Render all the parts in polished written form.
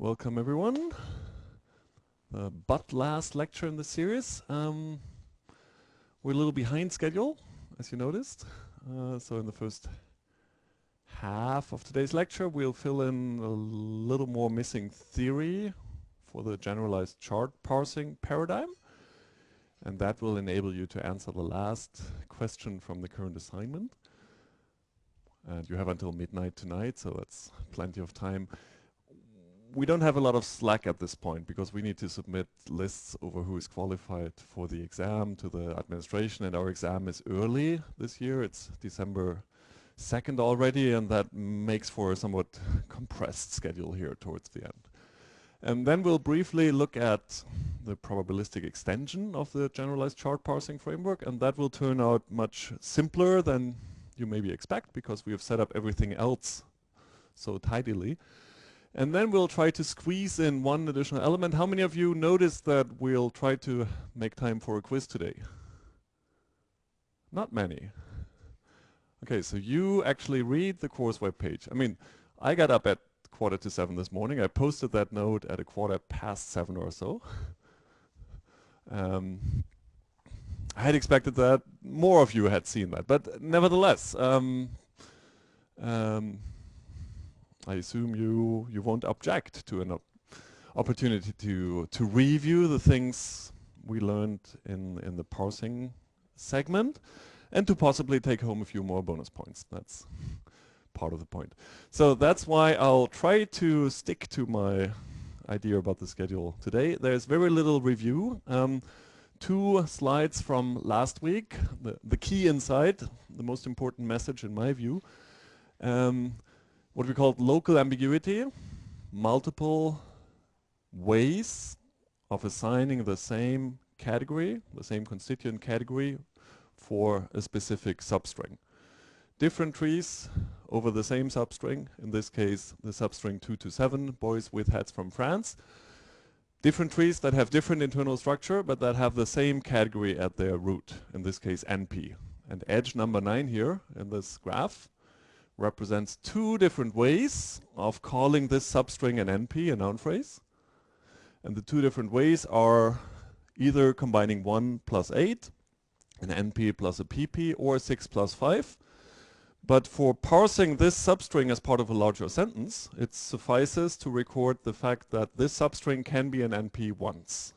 Welcome everyone. But last lecture in the series. We're a little behind schedule, as you noticed. So in the first half of today's lecture, we'll fill in a little more missing theory for the generalized chart parsing paradigm. And that will enable you to answer the last question from the current assignment. And you have until midnight tonight, so that's plenty of time. We don't have a lot of slack at this point because we need to submit lists over who is qualified for the exam to the administration, and our exam is early this year. It's December 2nd already, and that makes for a somewhat compressed schedule here towards the end. And then we'll briefly look at the probabilistic extension of the generalized chart parsing framework, and that will turn out much simpler than you maybe expect because we have set up everything else so tidily. And then we'll try to squeeze in one additional element. How many of you noticed that we'll try to make time for a quiz today? Not many. Okay, so you actually read the course webpage. I mean, I got up at 6:45 this morning. I posted that note at 7:15 or so. I had expected that more of you had seen that, but nevertheless, I assume you won't object to an opportunity to review the things we learned in the parsing segment and to possibly take home a few more bonus points. That's part of the point. So that's why I'll try to stick to my idea about the schedule today. There's very little review. 2 slides from last week, the key insight, the most important message in my view. What we call local ambiguity, multiple ways of assigning the same category, the same constituent category for a specific substring. Different trees over the same substring, in this case the substring 2 to 7, boys with hats from France. Different trees that have different internal structure but that have the same category at their root, in this case NP. And edge number 9 here in this graph represents 2 different ways of calling this substring an NP, a noun phrase. And the 2 different ways are either combining 1 plus 8, an NP plus a PP, or 6 plus 5. But for parsing this substring as part of a larger sentence, it suffices to record the fact that this substring can be an NP once.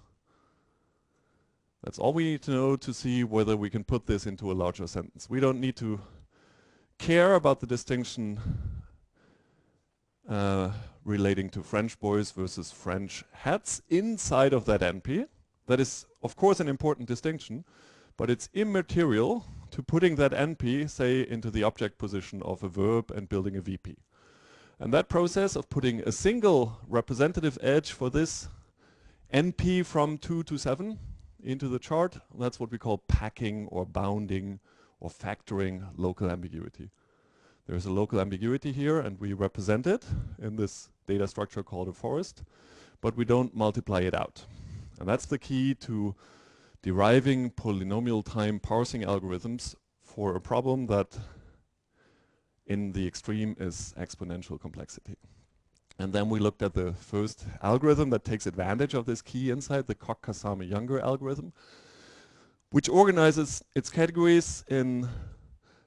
That's all we need to know to see whether we can put this into a larger sentence. We don't need to care about the distinction relating to French boys versus French hats inside of that NP. That is, of course, an important distinction, but it's immaterial to putting that NP, say, into the object position of a verb and building a VP. And that process of putting a single representative edge for this NP from 2 to 7 into the chart, that's what we call packing or bounding or factoring local ambiguity. There's a local ambiguity here, and we represent it in this data structure called a forest, but we don't multiply it out. And that's the key to deriving polynomial time parsing algorithms for a problem that in the extreme is exponential complexity. And then we looked at the first algorithm that takes advantage of this key insight, the Koch-Kasame-Younger algorithm, which organizes its categories in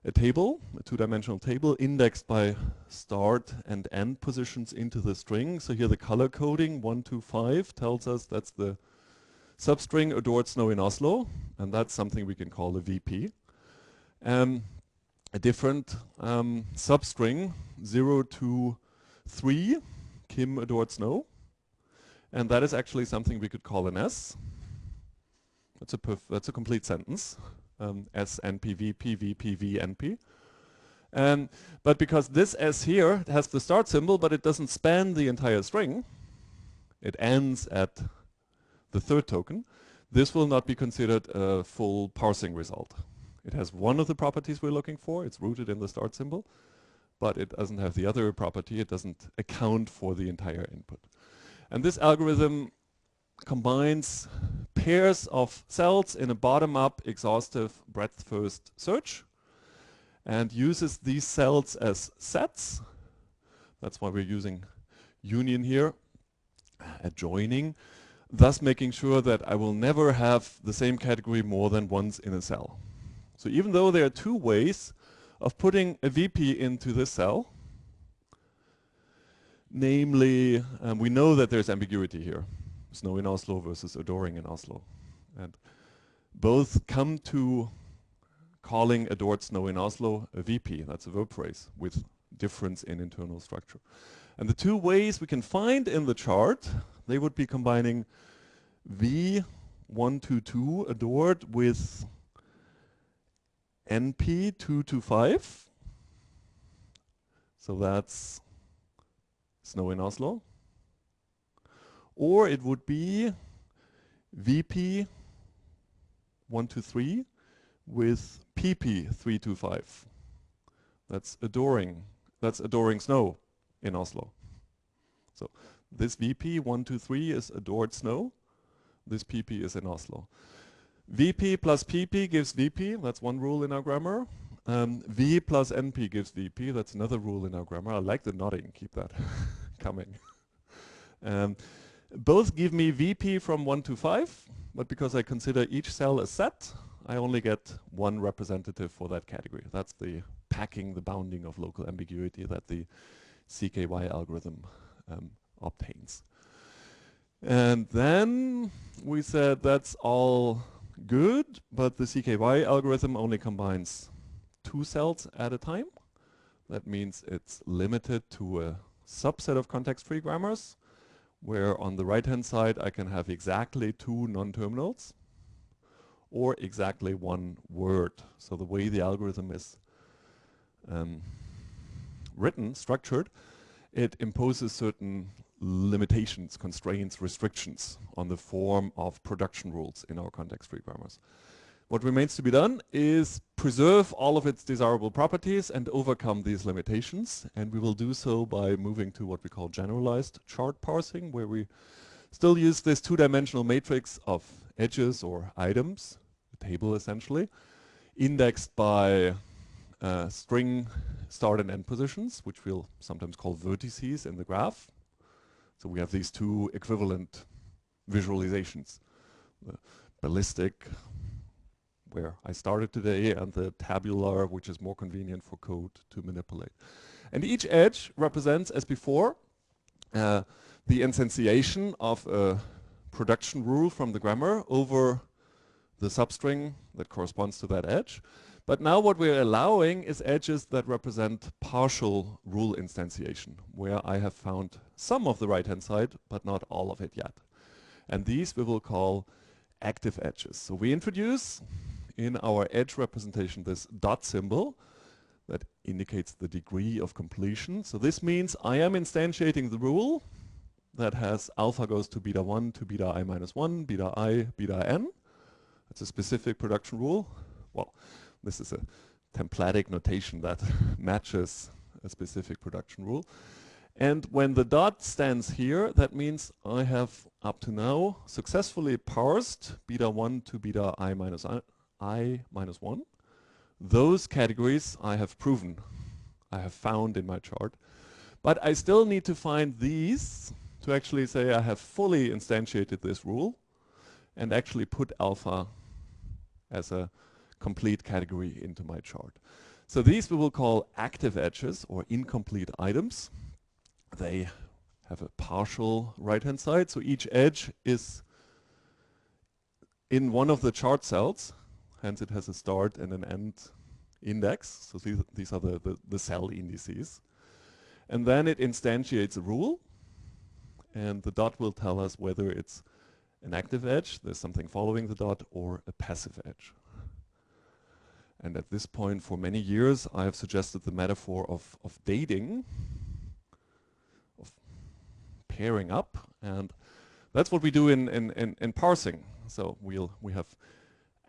a table, a 2-dimensional table, indexed by start and end positions into the string. So here the color coding 1, 2, 5 tells us that's the substring adored snow in Oslo, and that's something we can call a VP. A different substring 0 to 3, Kim adored snow, and that is actually something we could call an S. That's a complete sentence. S, NP, VP, VP, V, NP. But because this S here has the start symbol, but it doesn't span the entire string, it ends at the 3rd token, this will not be considered a full parsing result. It has one of the properties we're looking for, it's rooted in the start symbol, but it doesn't have the other property, it doesn't account for the entire input. And this algorithm combines pairs of cells in a bottom-up exhaustive breadth-first search and uses these cells as sets. That's why we're using union here. adjoining, thus making sure that I will never have the same category more than once in a cell. So even though there are two ways of putting a VP into this cell, namely, we know that there's ambiguity here. Snow in Oslo versus adoring in Oslo. And both come to calling adored snow in Oslo a VP. That's a verb phrase with difference in internal structure. And the two ways we can find in the chart, they would be combining V122 adored with NP225. So that's snow in Oslo. Or it would be VP123 with PP325. That's adoring snow in Oslo. So this VP123 is adored snow. This PP is in Oslo. VP plus PP gives VP. That's one rule in our grammar. V plus NP gives VP. That's another rule in our grammar. I like the nodding. Keep that coming. Both give me VP from 1 to 5, but because I consider each cell a set, I only get one representative for that category. That's the packing, the bounding of local ambiguity that the CKY algorithm obtains. And then we said that's all good, but the CKY algorithm only combines 2 cells at a time. That means it's limited to a subset of context-free grammars, where on the right-hand side I can have exactly 2 non-terminals or exactly 1 word. So the way the algorithm is written, structured, it imposes certain limitations, constraints, restrictions on the form of production rules in our context-free grammars. What remains to be done is preserve all of its desirable properties and overcome these limitations, and we will do so by moving to what we call generalized chart parsing, where we still use this 2-dimensional matrix of edges or items, a table essentially, indexed by string start and end positions, which we'll sometimes call vertices in the graph. So we have these 2 equivalent visualizations, the ballistic, where I started today, and the tabular, which is more convenient for code to manipulate. And each edge represents, as before, the instantiation of a production rule from the grammar over the substring that corresponds to that edge. But now what we're allowing is edges that represent partial rule instantiation, where I have found some of the right-hand side, but not all of it yet. And these we will call active edges. So we introduce in our edge representation this dot symbol that indicates the degree of completion. So this means I am instantiating the rule that has alpha goes to beta 1 to beta I minus 1, beta I, beta n. That's a specific production rule. Well, this is a templatic notation that matches a specific production rule. And when the dot stands here, that means I have up to now successfully parsed beta 1 to beta I minus 1. Those categories I have proven, I have found in my chart. But I still need to find these to actually say I have fully instantiated this rule and actually put alpha as a complete category into my chart. So these we will call active edges or incomplete items. They have a partial right-hand side, so each edge is in one of the chart cells, hence it has a start and an end index. So these are the cell indices. And then it instantiates a rule, and the dot will tell us whether it's an active edge, there's something following the dot, or a passive edge. And at this point, for many years, I have suggested the metaphor of dating, of pairing up, and that's what we do in parsing. So we have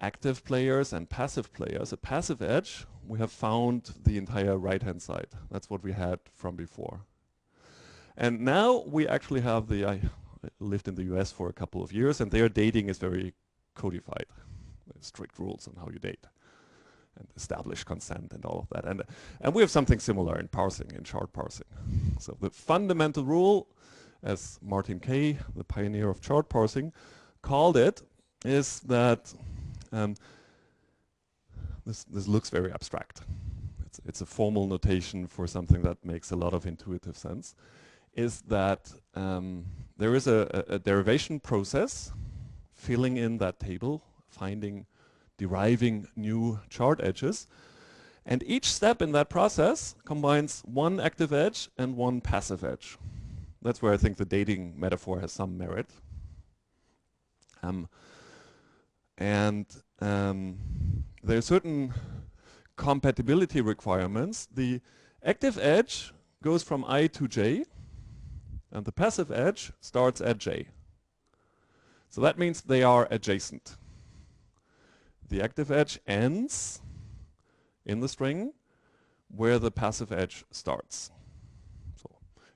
active players and passive players. A passive edge, we have found the entire right-hand side. That's what we had from before. And now we actually have I lived in the US for a couple of years, and their dating is very codified. There's strict rules on how you date and establish consent and all of that. And we have something similar in parsing, in chart parsing. So the fundamental rule as Martin Kay, the pioneer of chart parsing, called it, is that this looks very abstract. It's a formal notation for something that makes a lot of intuitive sense, is that there is a derivation process filling in that table, deriving new chart edges, and each step in that process combines one active edge and one passive edge. That's where I think the dating metaphor has some merit. There are certain compatibility requirements. The active edge goes from I to j, and the passive edge starts at j. So that means they are adjacent. The active edge ends in the string where the passive edge starts. So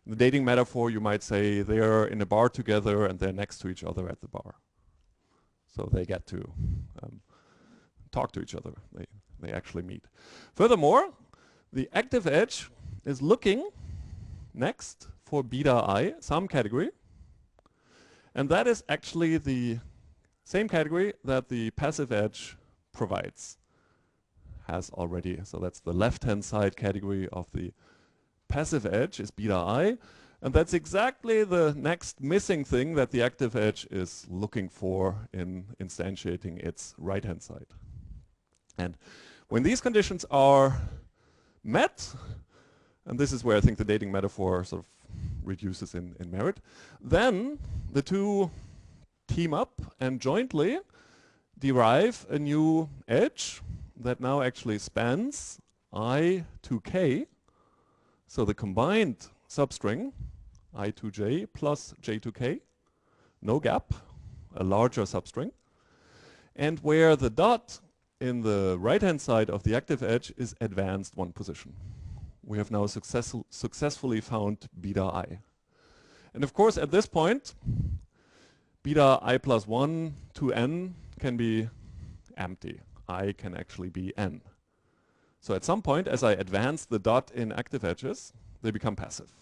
in the dating metaphor, you might say they're in a bar together and they're next to each other at the bar. So they get to talk to each other. They actually meet. Furthermore, the active edge is looking next for beta I, some category, and that is actually the same category that the passive edge provides, has already. So that's the left-hand side category of the passive edge is beta I, and that's exactly the next missing thing that the active edge is looking for in instantiating its right-hand side. And when these conditions are met, and this is where I think the dating metaphor sort of reduces in merit, then the two team up and jointly derive a new edge that now actually spans I to k. So the combined substring I to j plus j to k, no gap, a larger substring, and where the dot in the right-hand side of the active edge is advanced one position. We have now successfully found beta I. And of course, at this point, beta I plus 1 to n can be empty. I can actually be n. So at some point, as I advance the dot in active edges, they become passive.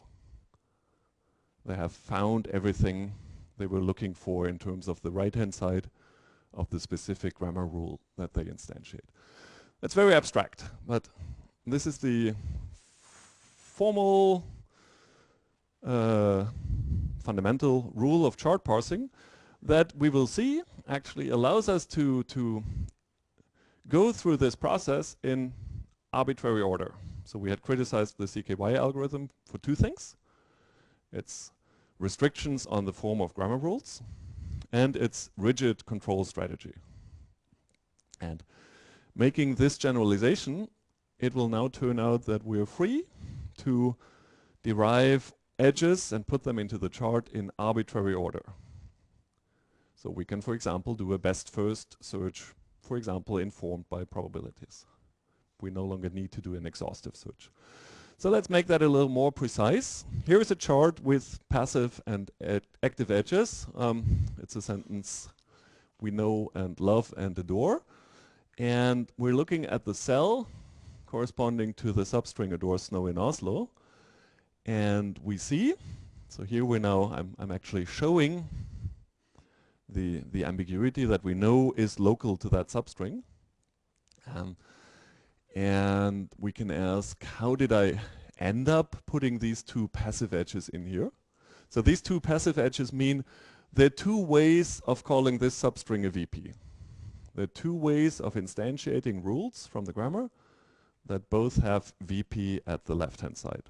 They have found everything they were looking for in terms of the right-hand side of the specific grammar rule that they instantiate. That's very abstract, but this is the formal fundamental rule of chart parsing that we will see actually allows us to go through this process in arbitrary order. So we had criticized the CKY algorithm for two things. It's restrictions on the form of grammar rules, and its rigid control strategy. And making this generalization, it will now turn out that we're free to derive edges and put them into the chart in arbitrary order. So we can, for example, do a best first search, for example, informed by probabilities. We no longer need to do an exhaustive search. So let's make that a little more precise. Here is a chart with passive and active edges. It's a sentence we know and love and adore. And we're looking at the cell corresponding to the substring adore snow in Oslo. And we see, so here we're now, I'm actually showing the ambiguity that we know is local to that substring. And we can ask, how did I end up putting these two passive edges in here? So these two passive edges mean there are two ways of calling this substring a VP. There are two ways of instantiating rules from the grammar that both have VP at the left-hand side.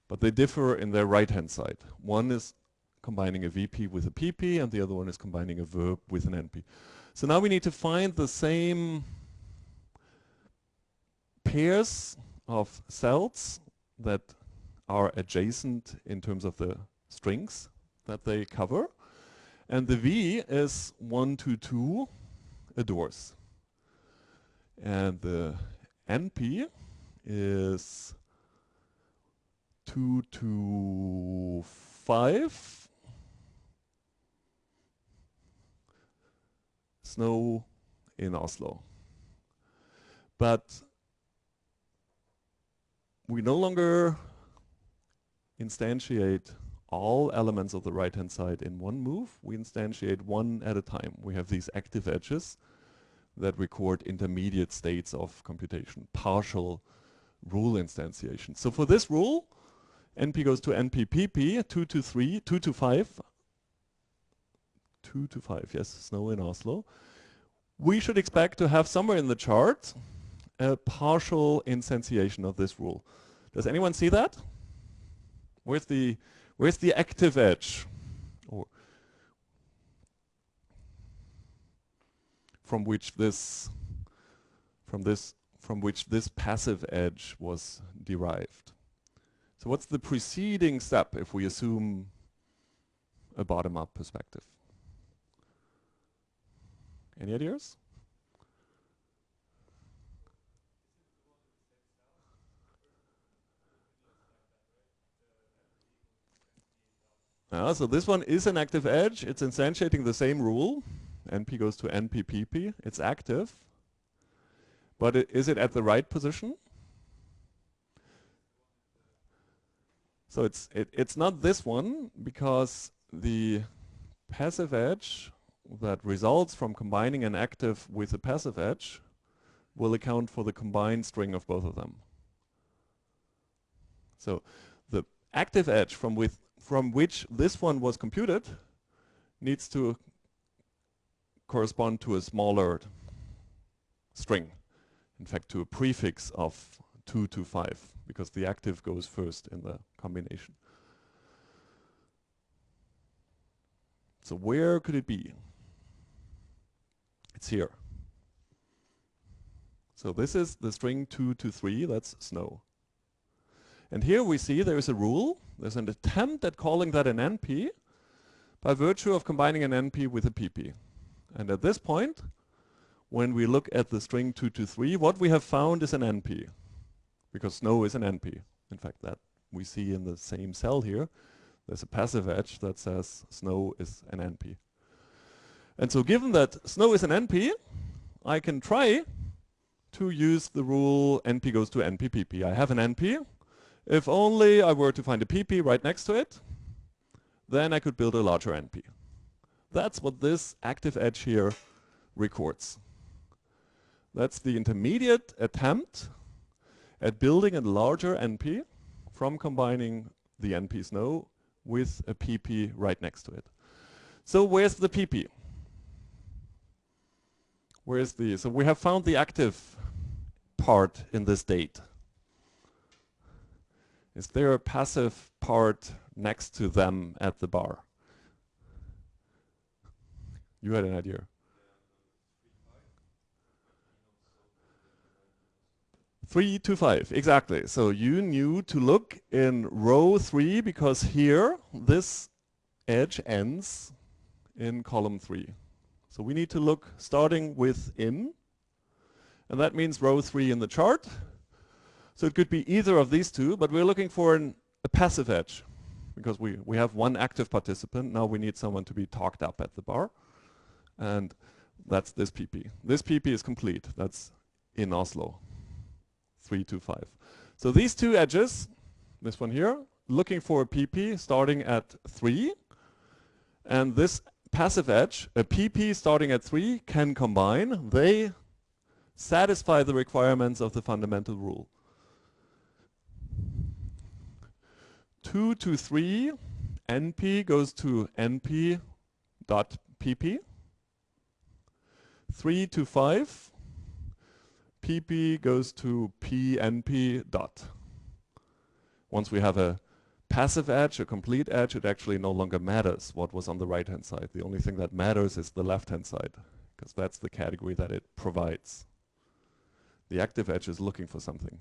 But they differ in their right-hand side. One is combining a VP with a PP, and the other one is combining a verb with an NP. So now we need to find the same pairs of cells that are adjacent in terms of the strings that they cover. And the V is 1 to 2 adores. And the NP is 2 to 5 snow in Oslo. But we no longer instantiate all elements of the right-hand side in one move. We instantiate one at a time. We have these active edges that record intermediate states of computation, partial rule instantiation. So for this rule, NP goes to NP-PP, 2 to 3, 2 to 5. 2 to 5, yes, snow in Oslo. We should expect to have somewhere in the chart a partial instantiation of this rule. Does anyone see that? Where's the active edge? Or from which this passive edge was derived. So what's the preceding step if we assume a bottom-up perspective? Any ideas? So this one is an active edge. It's instantiating the same rule. NP goes to NP-PP. It's active. But is it at the right position? So it's not this one, because the passive edge that results from combining an active with a passive edge will account for the combined string of both of them. So the active edge from which this one was computed needs to correspond to a smaller string. In fact, to a prefix of 2 to 5, because the active goes first in the combination. So where could it be? It's here. So this is the string 2 to 3, that's snow. And here we see there's a rule, there's an attempt at calling that an NP by virtue of combining an NP with a PP. And at this point, when we look at the string 2 to 3, what we have found is an NP, because snow is an NP. In fact, that we see in the same cell here. There's a passive edge that says snow is an NP. And so given that snow is an NP, I can try to use the rule NP goes to NP-PP. I have an NP. If only I were to find a PP right next to it, then I could build a larger NP. That's what this active edge here records. That's the intermediate attempt at building a larger NP from combining the NP snow with a PP right next to it. So where's the PP? So we have found the active part in this state. Is there a passive part next to them at the bar? You had an idea. 3 to 5, exactly. So you knew to look in row 3 because here this edge ends in column 3. So we need to look starting with in, and that means row 3 in the chart. So it could be either of these two, but we're looking for a passive edge because we have one active participant. Now we need someone to be talked up at the bar, and that's this PP. This PP is complete. That's in Oslo, 3 to 5. So these two edges, this one here, looking for a PP starting at 3, and this passive edge, a PP starting at 3, can combine. They satisfy the requirements of the fundamental rule. 2 to 3, NP goes to NP dot PP. 3 to 5, PP goes to PNP dot. Once we have a passive edge, a complete edge, it actually no longer matters what was on the right-hand side. The only thing that matters is the left-hand side, because that's the category that it provides. The active edge is looking for something.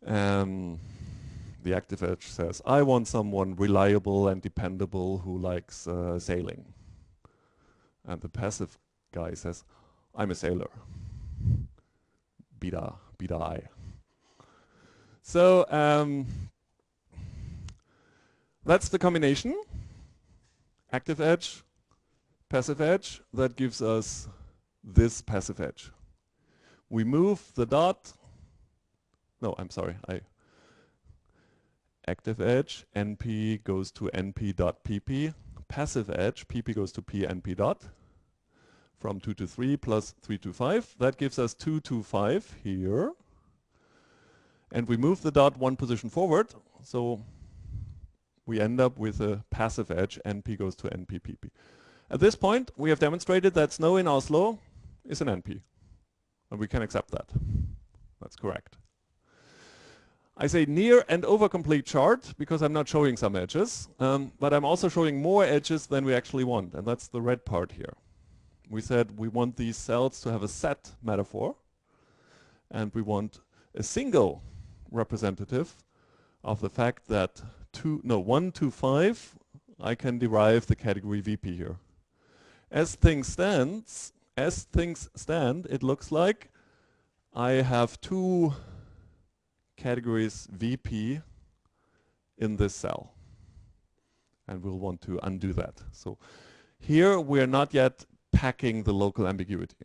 The active edge says, I want someone reliable and dependable who likes sailing. And the passive guy says, I'm a sailor. Bida I. So that's the combination. Active edge, passive edge, that gives us this passive edge. We move the dot. No, I'm sorry. active edge, NP goes to NP.PP. Passive edge, PP goes to P NP dot. From 2 to 3 plus 3 to 5. That gives us 2 to 5 here. And we move the dot one position forward. So we end up with a passive edge, NP goes to NP-PP. At this point, we have demonstrated that snow in Oslo is an NP. And we can accept that. That's correct. I say near and over complete chart because I'm not showing some edges, but I'm also showing more edges than we actually want, and that's the red part here. We said we want these cells to have a set metaphor, and we want a single representative of the fact that 1 to 5, I can derive the category VP here. As things stand, it looks like I have two categories VP in this cell. And we'll want to undo that. So here we're not yet packing the local ambiguity.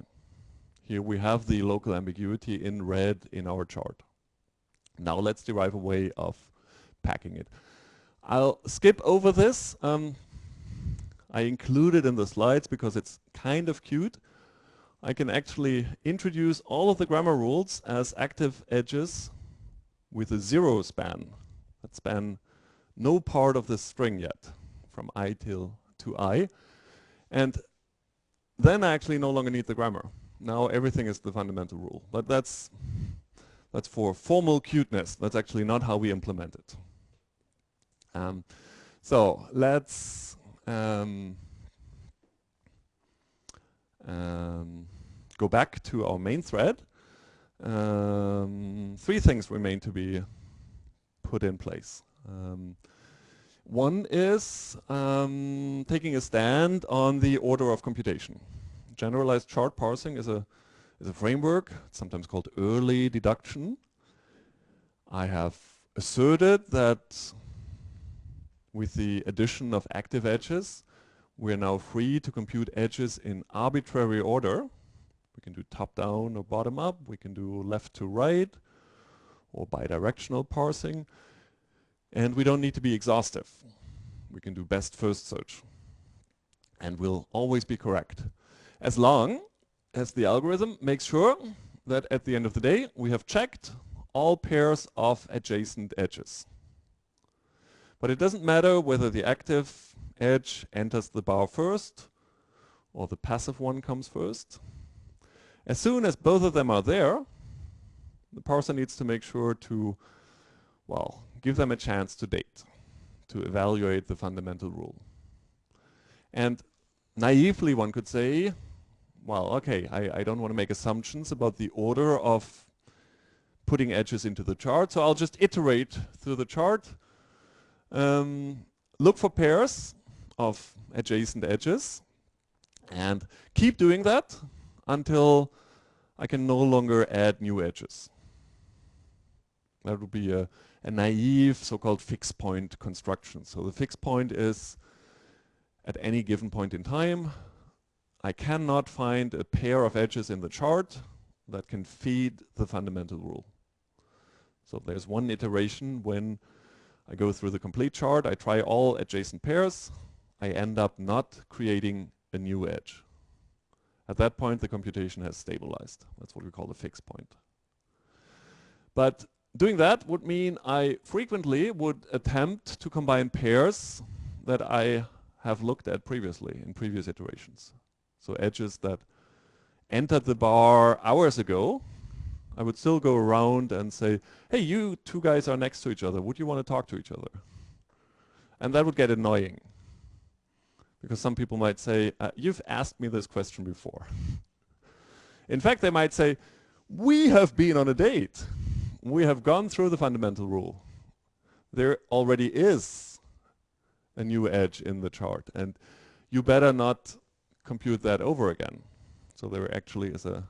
Here we have the local ambiguity in red in our chart. Now let's derive a way of packing it. I'll skip over this. I include it in the slides because it's kind of cute. I can actually introduce all of the grammar rules as active edges with a 0 span. That span no part of the string yet, from I to I. And then I actually no longer need the grammar. Now everything is the fundamental rule. But that's for formal cuteness. That's actually not how we implement it. So let's go back to our main thread. 3 things remain to be put in place. One is taking a stand on the order of computation. Generalized chart parsing is a framework, it's sometimes called early deduction. I have asserted that with the addition of active edges, we are now free to compute edges in arbitrary order. We can do top down or bottom up, we can do left to right, or bidirectional parsing. And we don't need to be exhaustive. We can do best first search. And we'll always be correct, as long as the algorithm makes sure that at the end of the day we have checked all pairs of adjacent edges. But it doesn't matter whether the active edge enters the bar first or the passive one comes first. As soon as both of them are there, the parser needs to make sure to, well, give them a chance to date, to evaluate the fundamental rule. And naively one could say, well, okay, I don't want to make assumptions about the order of putting edges into the chart, so I'll just iterate through the chart, look for pairs of adjacent edges, and keep doing that until I can no longer add new edges. That would be a naive so-called fixed point construction. So the fixed point is at any given point in time, I cannot find a pair of edges in the chart that can feed the fundamental rule. So there's one iteration when I go through the complete chart, I try all adjacent pairs, I end up not creating a new edge. At that point, the computation has stabilized. That's what we call the fixed point. But doing that would mean I frequently would attempt to combine pairs that I have looked at previously in previous iterations. So edges that entered the bar hours ago, I would still go around and say, hey, you two guys are next to each other. Would you want to talk to each other? And that would get annoying. Because some people might say, you've asked me this question before. In fact, they might say, we have been on a date. We have gone through the fundamental rule. There already is a new edge in the chart, and you better not compute that over again. So there actually is a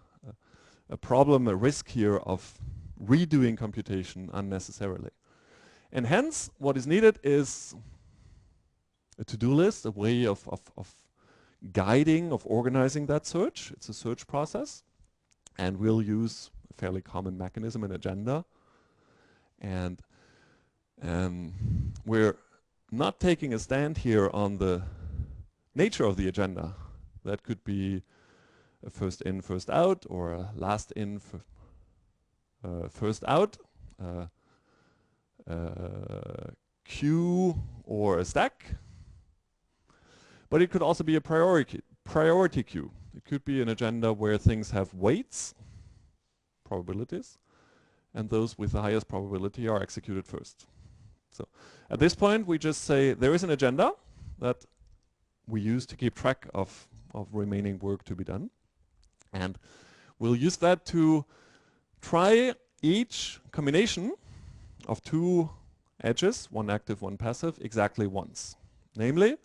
problem, a risk here of redoing computation unnecessarily. And hence, what is needed is a to-do list, a way of guiding, of organizing that search. It's a search process. And we'll use a fairly common mechanism, an agenda. And We're not taking a stand here on the nature of the agenda. That could be a first in, first out, or a last in, first out, queue, or a stack. But it could also be a priority queue. It could be an agenda where things have weights, probabilities, and those with the highest probability are executed first. So at this point, we just say there is an agenda that we use to keep track of remaining work to be done. And we'll use that to try each combination of two edges, one active, one passive, exactly once. Namely,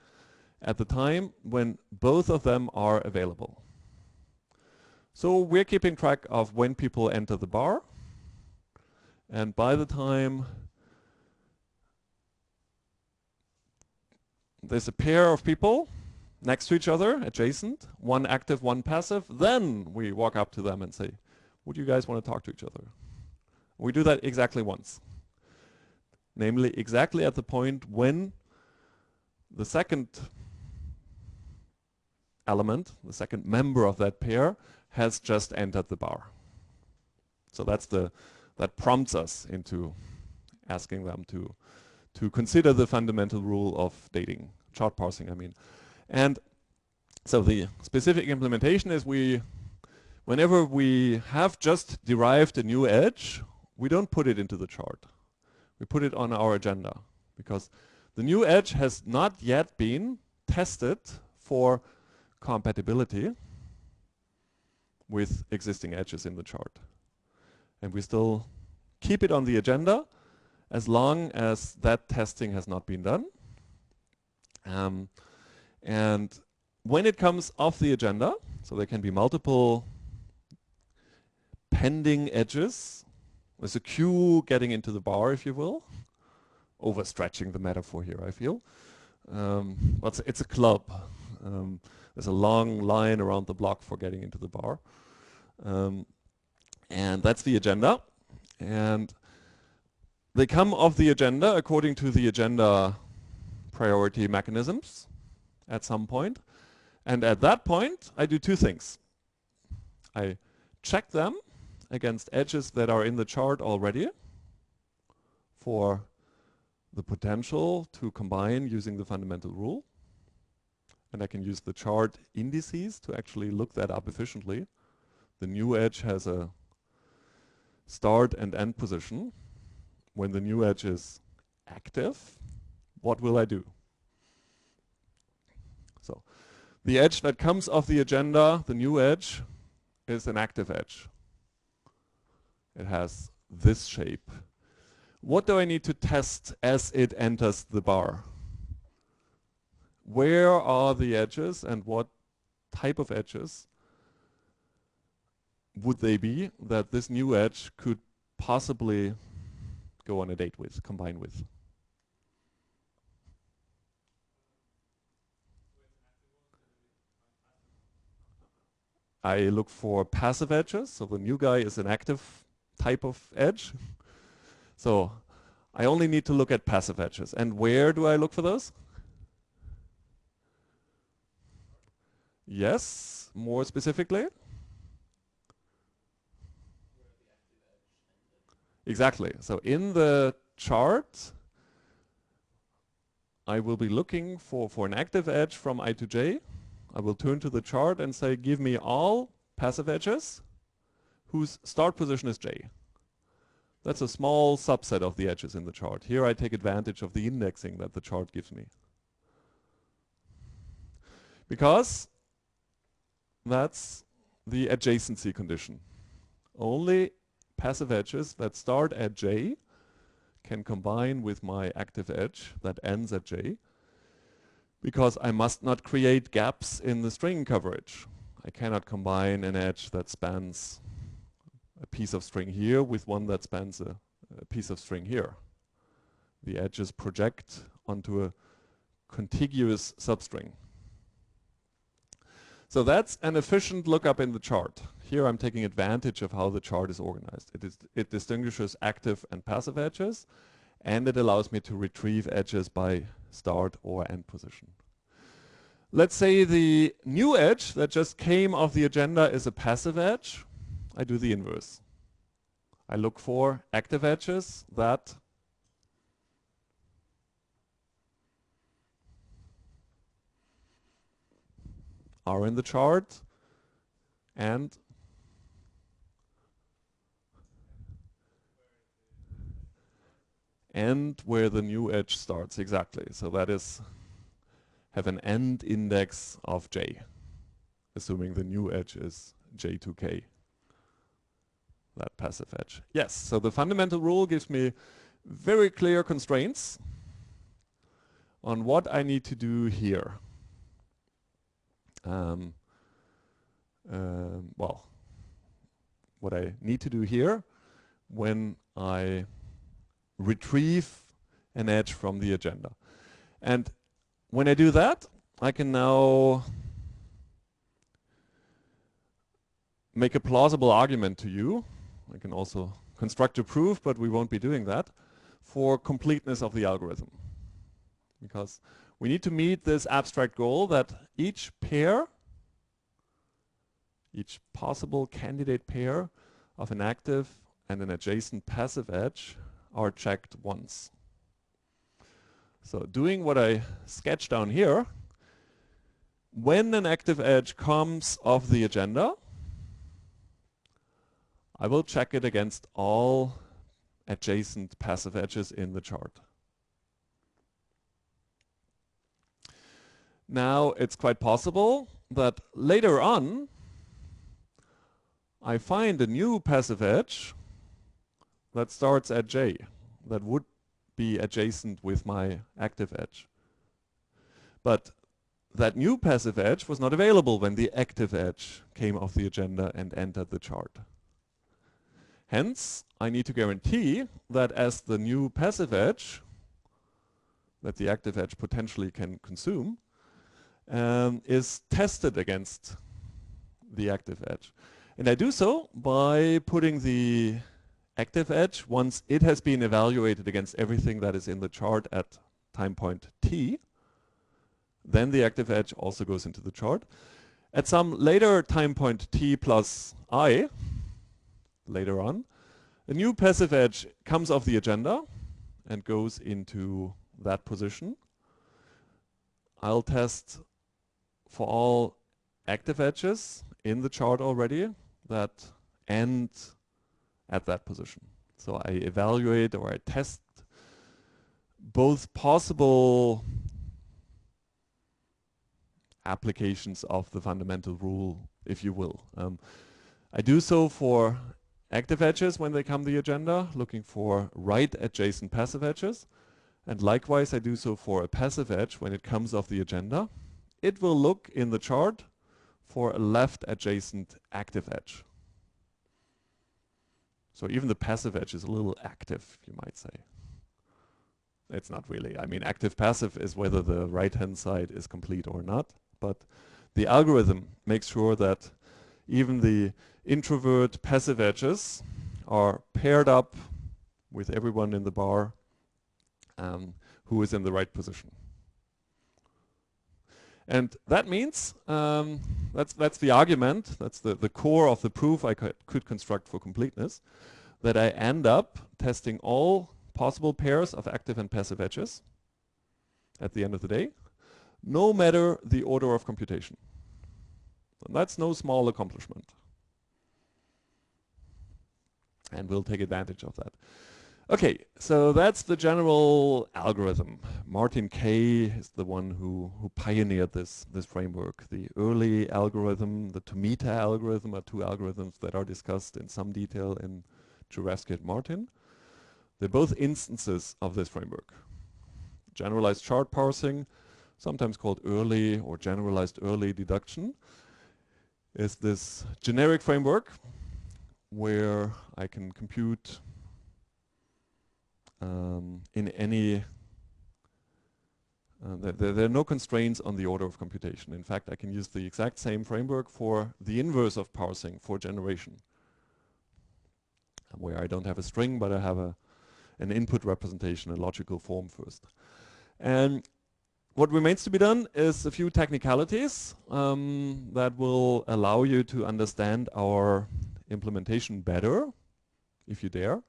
at the time when both of them are available. So we're keeping track of when people enter the bar, and by the time there's a pair of people next to each other, adjacent, one active, one passive, then we walk up to them and say, would you guys want to talk to each other? We do that exactly once. Namely, exactly at the point when the second element, the second member of that pair, has just entered the bar. So that prompts us into asking them to consider the fundamental rule of dating, chart parsing, I mean. And so the specific implementation is whenever we have just derived a new edge, we don't put it into the chart. We put it on our agenda because the new edge has not yet been tested for compatibility with existing edges in the chart. And we still keep it on the agenda as long as that testing has not been done. And when it comes off the agenda, so there can be multiple pending edges, there's a queue getting into the bar, if you will. Overstretching the metaphor here, I feel. But it's a club. There's a long line around the block for getting into the bar. And that's the agenda. And they come off the agenda according to the agenda priority mechanisms at some point. And at that point, I do two things. I check them against edges that are in the chart already for the potential to combine using the fundamental rule. And I can use the chart indices to actually look that up efficiently. The new edge has a start and end position. When the new edge is active, what will I do? So the edge that comes off the agenda, the new edge, is an active edge. It has this shape. What do I need to test as it enters the bar? Where are the edges and what type of edges would they be that this new edge could possibly go on a date with, combine with? I look for passive edges, so the new guy is an active type of edge. So I only need to look at passive edges. And where do I look for those? Yes, more specifically? Exactly. So in the chart, I will be looking for an active edge from I to j. I will turn to the chart and say, give me all passive edges whose start position is j. That's a small subset of the edges in the chart. Here I take advantage of the indexing that the chart gives me. Because that's the adjacency condition. Only passive edges that start at j can combine with my active edge that ends at j, because I must not create gaps in the string coverage. I cannot combine an edge that spans a piece of string here with one that spans a piece of string here. The edges project onto a contiguous substring. So that's an efficient lookup in the chart. Here I'm taking advantage of how the chart is organized. It distinguishes active and passive edges, and it allows me to retrieve edges by start or end position. Let's say the new edge that just came off the agenda is a passive edge. I do the inverse. I look for active edges that are in the chart and where the new edge starts. Exactly. So that is have an end index of j, assuming the new edge is j2k, that passive edge. Yes, so the fundamental rule gives me very clear constraints on what I need to do here. Well, what I need to do here when I retrieve an edge from the agenda. And when I do that, I can now make a plausible argument to you. I can also construct a proof, but we won't be doing that, for completeness of the algorithm. Because we need to meet this abstract goal that each pair, each possible candidate pair of an active and an adjacent passive edge are checked once. So doing what I sketched down here, when an active edge comes off the agenda, I will check it against all adjacent passive edges in the chart. Now, it's quite possible that later on, I find a new passive edge that starts at j, that would be adjacent with my active edge. But that new passive edge was not available when the active edge came off the agenda and entered the chart. Hence, I need to guarantee that as the new passive edge that the active edge potentially can consume is tested against the active edge. And I do so by putting the active edge, once it has been evaluated against everything that is in the chart at time point t, then the active edge also goes into the chart. At some later time point t plus I, later on, a new passive edge comes off the agenda and goes into that position. I'll test for all active edges in the chart already that end at that position. So I evaluate or I test both possible applications of the fundamental rule, if you will. I do so for active edges when they come the agenda, looking for right adjacent passive edges. And likewise, I do so for a passive edge when it comes off the agenda. It will look in the chart for a left adjacent active edge. So even the passive edge is a little active, you might say. It's not really. I mean, active passive is whether the right-hand side is complete or not. But the algorithm makes sure that even the introvert passive edges are paired up with everyone in the bar who is in the right position. And that means, that's the argument, that's the core of the proof I could construct for completeness, that I end up testing all possible pairs of active and passive edges at the end of the day, no matter the order of computation. And that's no small accomplishment. And we'll take advantage of that. Okay, so that's the general algorithm. Martin Kay is the one who pioneered this framework. The early algorithm, the Tomita algorithm, are two algorithms that are discussed in some detail in Jurafsky and Martin. They're both instances of this framework. Generalized chart parsing, sometimes called early or generalized early deduction, is this generic framework where I can compute in any, there are no constraints on the order of computation. In fact, I can use the exact same framework for the inverse of parsing, for generation, where I don't have a string, but I have an input representation in logical form first. And what remains to be done is a few technicalities that will allow you to understand our implementation better, if you dare,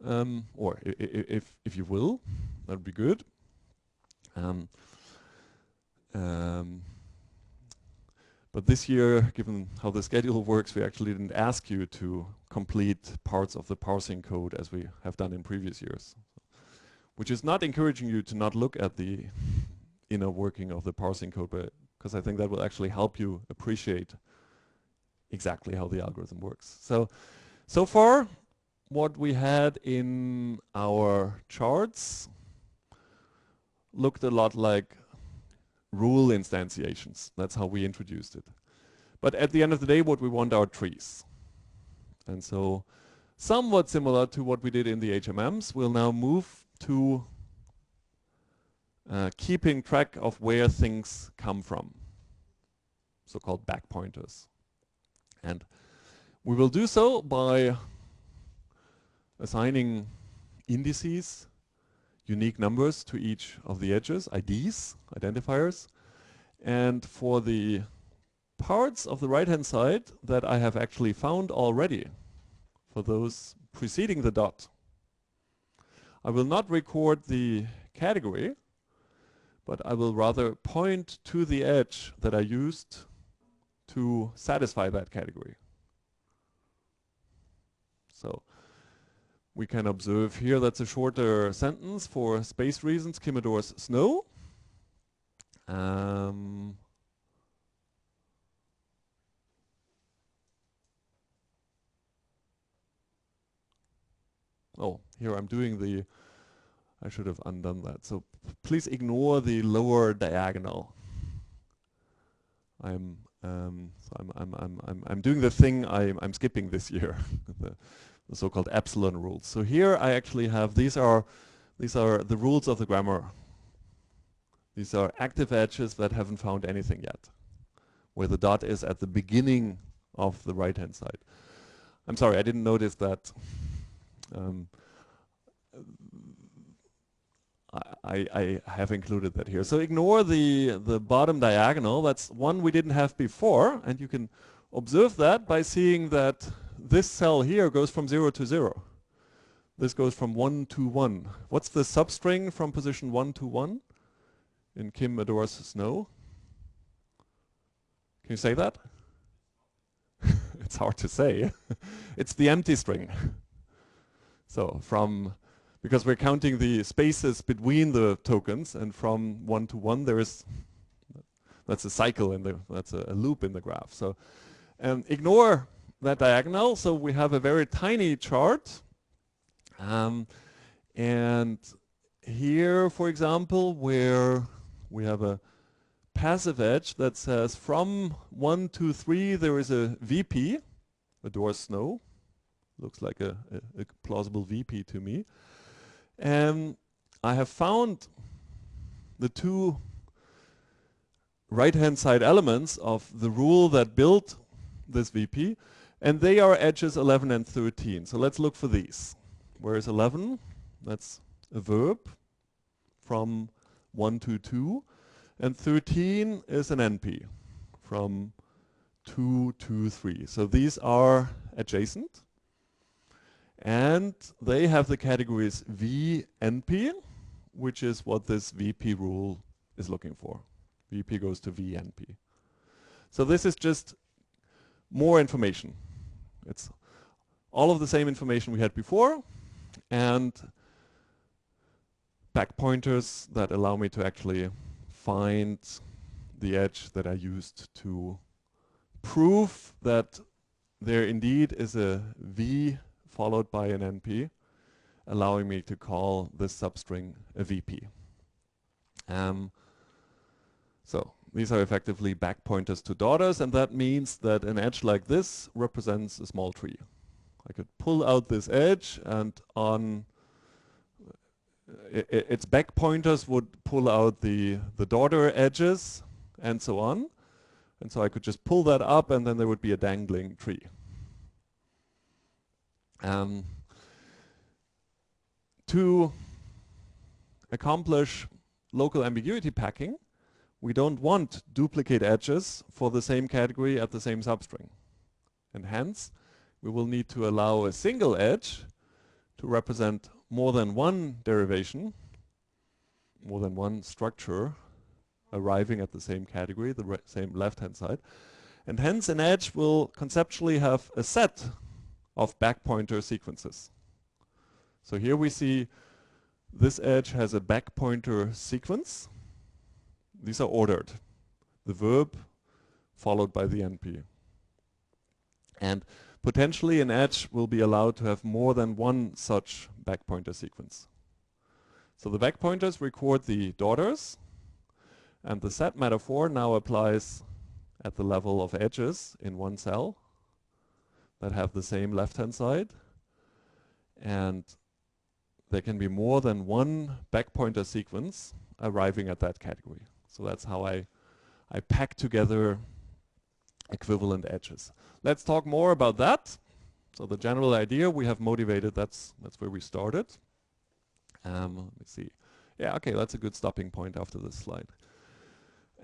or if you will, that would be good. But this year, given how the schedule works, we actually didn't ask you to complete parts of the parsing code as we have done in previous years, which is not encouraging you to not look at the inner working of the parsing code, but because I think that will actually help you appreciate exactly how the algorithm works. So far, what we had in our charts looked a lot like rule instantiations. That's how we introduced it. But at the end of the day, what we want are trees. And so somewhat similar to what we did in the HMMs, we'll now move to keeping track of where things come from, so-called back pointers. And we will do so by assigning indices, unique numbers to each of the edges, IDs, identifiers. And for the parts of the right-hand side that I have actually found already, for those preceding the dot, I will not record the category, but I will rather point to the edge that I used to satisfy that category. So we can observe here that's a shorter sentence for space reasons, Kim adores snow. Oh, here I'm doing the, I should have undone that. So please ignore the lower diagonal. I'm doing the thing I'm skipping this year, the so-called epsilon rules. So here I actually have, these are the rules of the grammar. These are active edges that haven't found anything yet, where the dot is at the beginning of the right-hand side. I'm sorry, I didn't notice that. I have included that here. So ignore the bottom diagonal. That's one we didn't have before, and you can observe that by seeing that this cell here goes from 0 to 0. This goes from 1 to 1. What's the substring from position 1 to 1 in Kim adores snow? Can you say that? It's hard to say. It's the empty string. So because we're counting the spaces between the tokens, and from 1 to 1 that's a cycle that's a loop in the graph. So ignore that diagonal. So we have a very tiny chart. And here, for example, where we have a passive edge that says from 1 to 3 there is a VP, adores snow. Looks like a plausible VP to me. And I have found the two right-hand side elements of the rule that built this VP, and they are edges 11 and 13. So let's look for these. Where is 11? That's a verb from 1 to 2. And 13 is an NP from 2 to 3. So these are adjacent. And they have the categories V, NP, which is what this VP rule is looking for. VP goes to V, NP. So this is just more information. It's all of the same information we had before, and back pointers that allow me to actually find the edge that I used to prove that there indeed is a V followed by an NP, allowing me to call this substring a VP. So these are effectively back pointers to daughters, and that means that an edge like this represents a small tree. I could pull out this edge, and on its back pointers would pull out the daughter edges and so on. And so I could just pull that up, and then there would be a dangling tree. To accomplish local ambiguity packing, we don't want duplicate edges for the same category at the same substring. And hence, we will need to allow a single edge to represent more than one derivation, more than one structure arriving at the same category, the same left-hand side. And hence, an edge will conceptually have a set of backpointer sequences. So here we see this edge has a backpointer sequence. These are ordered. The verb followed by the NP. And potentially an edge will be allowed to have more than one such backpointer sequence. So the backpointers record the daughters, and the set metaphor now applies at the level of edges in one cell that have the same left-hand side. And there can be more than one backpointer sequence arriving at that category. So that's how I pack together equivalent edges. Let's talk more about that. So the general idea we have motivated, that's where we started. Let me see. Yeah, okay, that's a good stopping point after this slide.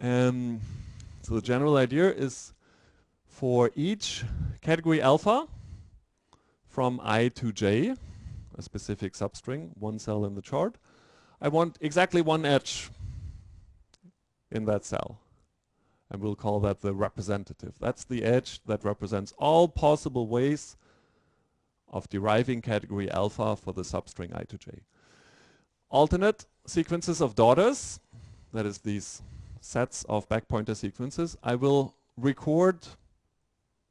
So the general idea is for each category alpha from I to j, a specific substring, one cell in the chart, I want exactly one edge in that cell. And we'll call that the representative. That's the edge that represents all possible ways of deriving category alpha for the substring I to j. Alternate sequences of daughters, that is these sets of backpointer sequences, I will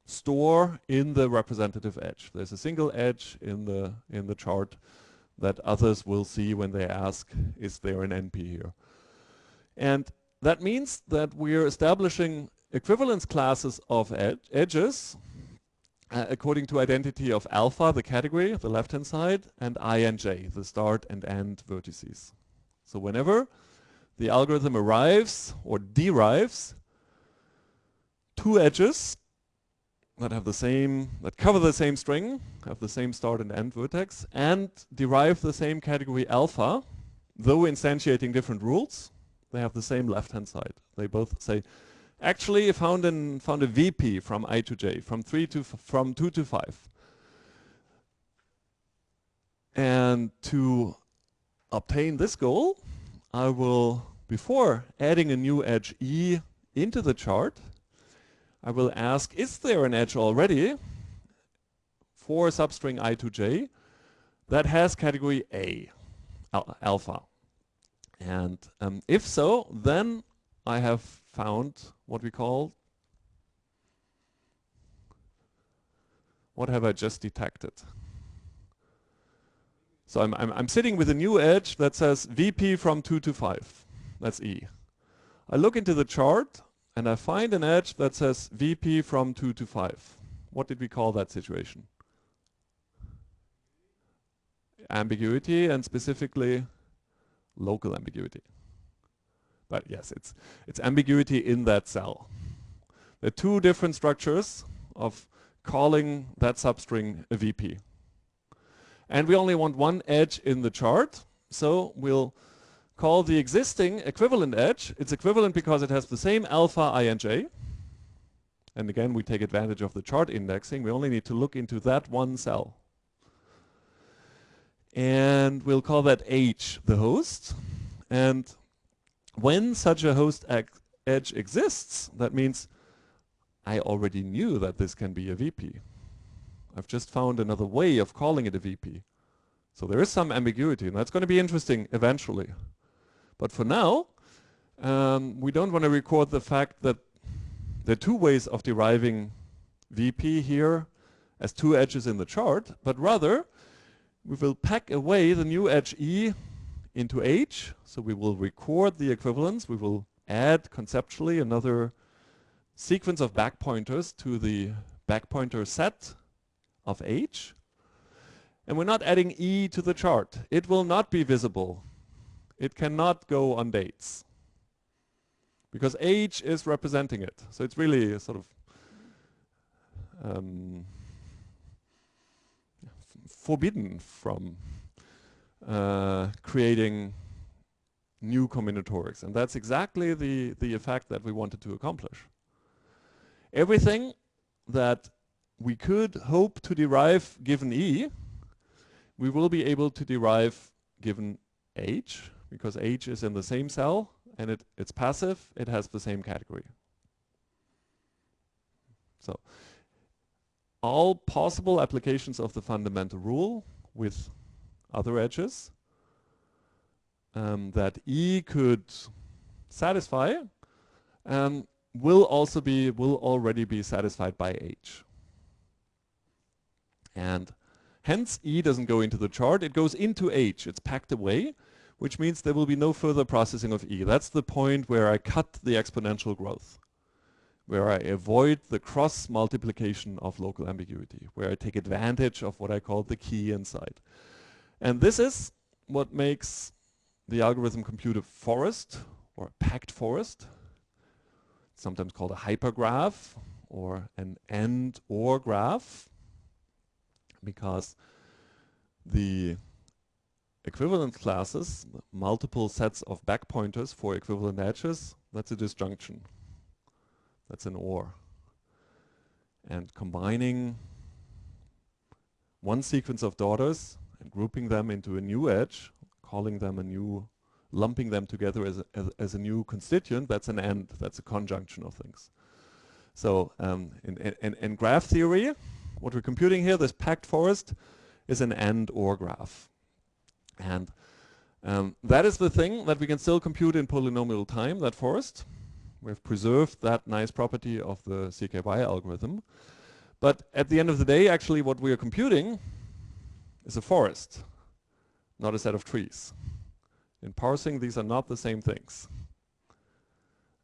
store in the representative edge. There's a single edge in the chart that others will see when they ask, is there an NP here? And that means that we're establishing equivalence classes of edges according to identity of alpha, the category, the left-hand side, and I and j, the start and end vertices. So whenever the algorithm arrives or derives two edges that have the same, that cover the same string, have the same start and end vertex, and derive the same category alpha, though instantiating different rules, they have the same left-hand side. They both say, actually, I found a VP from I to j, from 2 to 5. And to obtain this goal, I will, before adding a new edge E into the chart, I will ask, is there an edge already for substring I to j that has category A, alpha? And if so, then I have found what we call, what have I just detected? So I'm sitting with a new edge that says VP from 2 to 5. That's E. I look into the chart and I find an edge that says VP from 2 to 5. What did we call that situation? Ambiguity, and specifically local ambiguity. But yes, it's ambiguity in that cell. There are two different structures of calling that substring a VP. And we only want one edge in the chart, so we'll call the existing equivalent edge. It's equivalent because it has the same alpha I and j. And again, we take advantage of the chart indexing. We only need to look into that one cell. And we'll call that H the host. And when such a host edge exists, that means I already knew that this can be a VP. I've just found another way of calling it a VP. So there is some ambiguity, and that's going to be interesting eventually. But for now, we don't want to record the fact that there are two ways of deriving VP here as two edges in the chart, but rather we will pack away the new edge E into H. So we will record the equivalence. We will add conceptually another sequence of backpointers to the backpointer set of H. And we're not adding E to the chart. It will not be visible. It cannot go on dates, because H is representing it. So it's really sort of forbidden from creating new combinatorics. And that's exactly the effect that we wanted to accomplish. Everything that we could hope to derive given E, we will be able to derive given H, because H is in the same cell and it's passive, it has the same category. So all possible applications of the fundamental rule with other edges that E could satisfy will already be satisfied by H. And hence E doesn't go into the chart, it goes into H, it's packed away, which means there will be no further processing of E. That's the point where I cut the exponential growth, where I avoid the cross multiplication of local ambiguity, where I take advantage of what I call the key inside. And this is what makes the algorithm compute a forest, or a packed forest, sometimes called a hypergraph, or an AND/OR graph, because the equivalence classes, multiple sets of backpointers for equivalent edges, that's a disjunction. That's an OR. And combining one sequence of daughters and grouping them into a new edge, calling them a new, lumping them together as a new constituent, that's an AND, that's a conjunction of things. So in graph theory, what we're computing here, this packed forest, is an AND/OR graph. And that is the thing that we can still compute in polynomial time, that forest. We've preserved that nice property of the CKY algorithm. But at the end of the day, actually what we are computing is a forest, not a set of trees. In parsing, these are not the same things.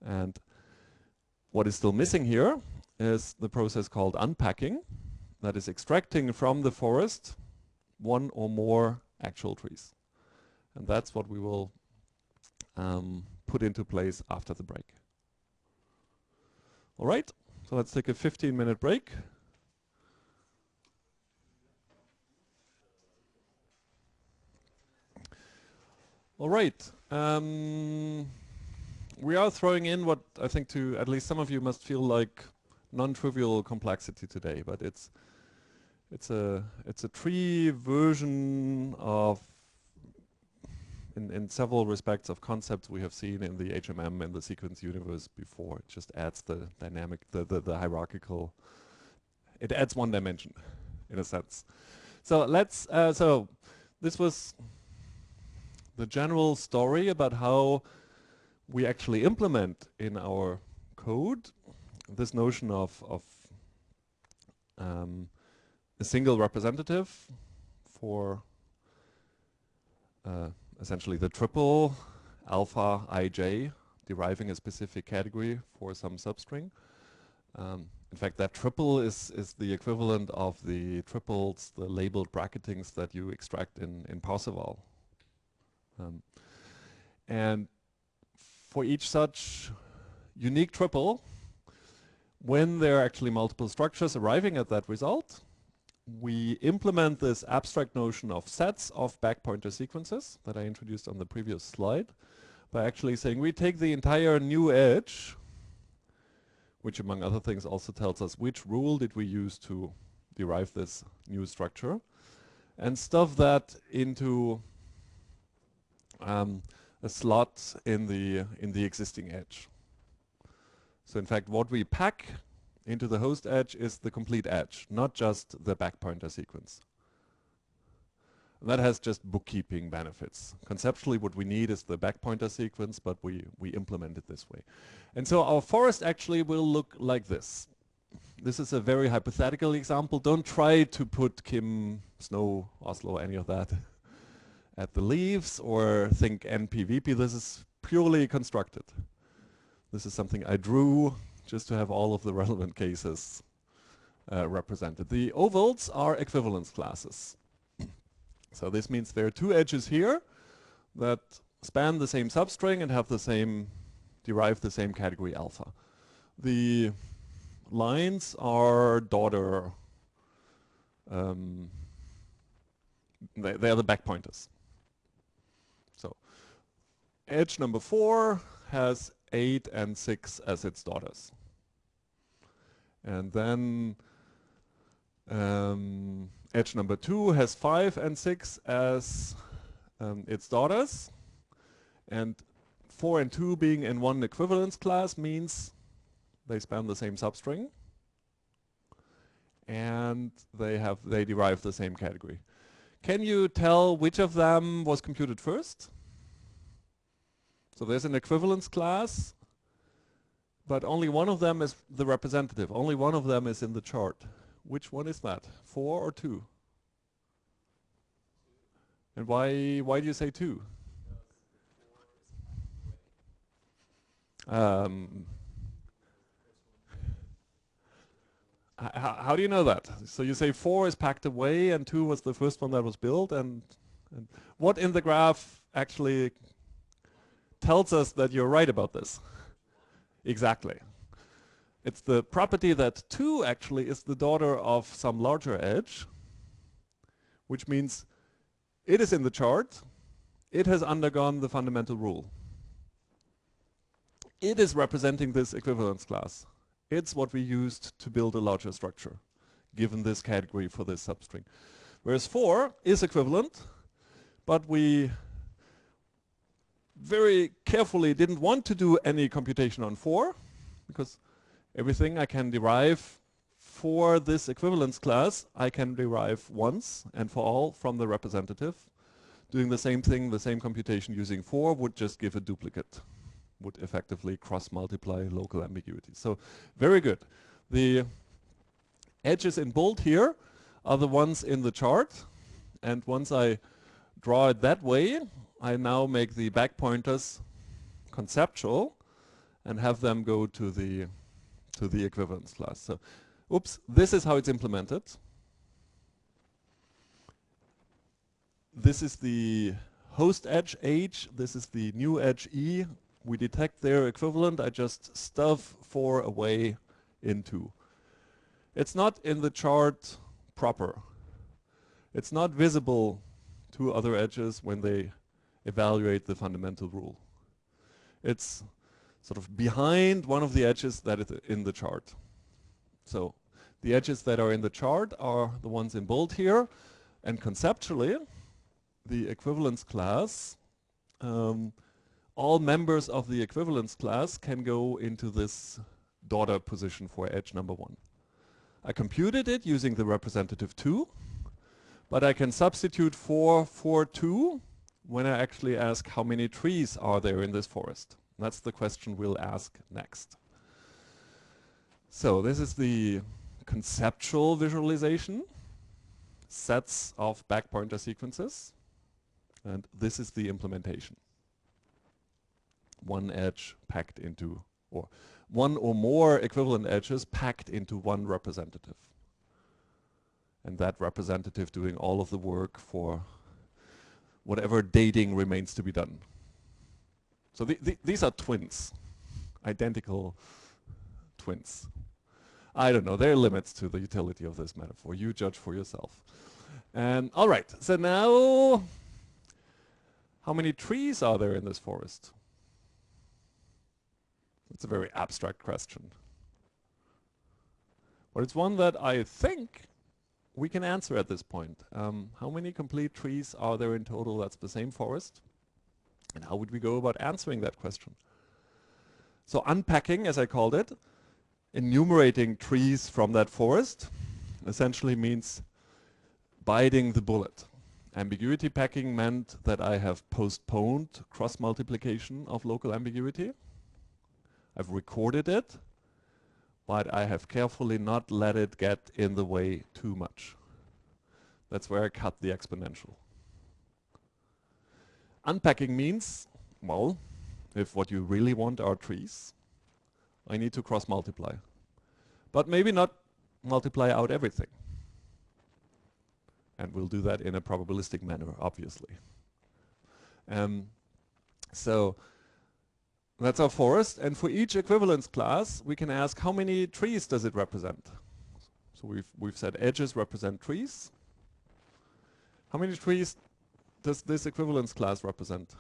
And what is still missing here is the process called unpacking, that is extracting from the forest one or more actual trees. And that's what we will put into place after the break. All right, so let's take a 15-minute break. All right, we are throwing in what I think to at least some of you must feel like non-trivial complexity today, but it's a tree version of in several respects of concepts we have seen in the HMM and the sequence universe before. It just adds the dynamic, the hierarchical, it adds one dimension in a sense. So let's, so this was the general story about how we actually implement in our code this notion of a single representative for essentially the triple alpha ij deriving a specific category for some substring. In fact, that triple is the equivalent of the triples, the labeled bracketings that you extract in Parseval. And for each such unique triple, when there are actually multiple structures arriving at that result, we implement this abstract notion of sets of backpointer sequences that I introduced on the previous slide by actually saying we take the entire new edge, which among other things also tells us which rule did we use to derive this new structure, and stuff that into a slot in the existing edge. So in fact, what we pack into the host edge is the complete edge, not just the backpointer sequence. And that has just bookkeeping benefits. Conceptually, what we need is the backpointer sequence, but we implement it this way. And so our forest actually will look like this. This is a very hypothetical example. Don't try to put Kim, Snow, Oslo, any of that at the leaves or think NPVP. This is purely constructed. This is something I drew just to have all of the relevant cases represented. The ovals are equivalence classes. So this means there are two edges here that span the same substring and have the same, derive the same category alpha. The lines are daughter, they are the backpointers. edge number 4 has 8 and 6 as its daughters. And then edge number 2 has 5 and 6 as its daughters. And 4 and 2 being in one equivalence class means they span the same substring. And they derive the same category. Can you tell which of them was computed first? So there's an equivalence class, but only one of them is the representative. Only one of them is in the chart. Which one is that? 4 or 2? And why do you say 2? How do you know that? So you say 4 is packed away and 2 was the first one that was built, and what in the graph actually tells us that you're right about this? Exactly. It's the property that 2 actually is the daughter of some larger edge, which means it is in the chart, it has undergone the fundamental rule. It is representing this equivalence class. It's what we used to build a larger structure, given this category for this substring. Whereas 4 is equivalent, but we very carefully didn't want to do any computation on 4, because everything I can derive for this equivalence class, I can derive once and for all from the representative. Doing the same thing, the same computation using 4 would just give a duplicate, would effectively cross-multiply local ambiguity. So very good. The edges in bold here are the ones in the chart, and once I draw it that way, I now make the back pointers conceptual and have them go to the equivalence class. So, oops, this is how it's implemented. This is the host edge H, this is the new edge E. We detect their equivalent, I just stuff 4 away in 2. It's not in the chart proper. It's not visible to other edges when they evaluate the fundamental rule. It's sort of behind one of the edges that is in the chart. So the edges that are in the chart are the ones in bold here, and conceptually the equivalence class, all members of the equivalence class can go into this daughter position for edge number 1. I computed it using the representative 2, but I can substitute 4 for 2 when I actually ask how many trees are there in this forest. That's the question we'll ask next. So this is the conceptual visualization, sets of back pointer sequences, and this is the implementation. One edge packed into, or one or more equivalent edges packed into one representative. And that representative doing all of the work for whatever dating remains to be done. So these are twins, identical twins. I don't know, there are limits to the utility of this metaphor. You judge for yourself. And all right, so now, how many trees are there in this forest? It's a very abstract question. But it's one that I think we can answer at this point. How many complete trees are there in total that's the same forest? And how would we go about answering that question? So unpacking, as I called it, enumerating trees from that forest, essentially means biting the bullet. Ambiguity packing meant that I have postponed cross-multiplication of local ambiguity. I've recorded it, but I have carefully not let it get in the way too much. That's where I cut the exponential. Unpacking means, well, if what you really want are trees, I need to cross-multiply. But maybe not multiply out everything. And we'll do that in a probabilistic manner, obviously. So that's our forest, and for each equivalence class, we can ask how many trees does it represent? So we've said edges represent trees. How many trees does this equivalence class represent?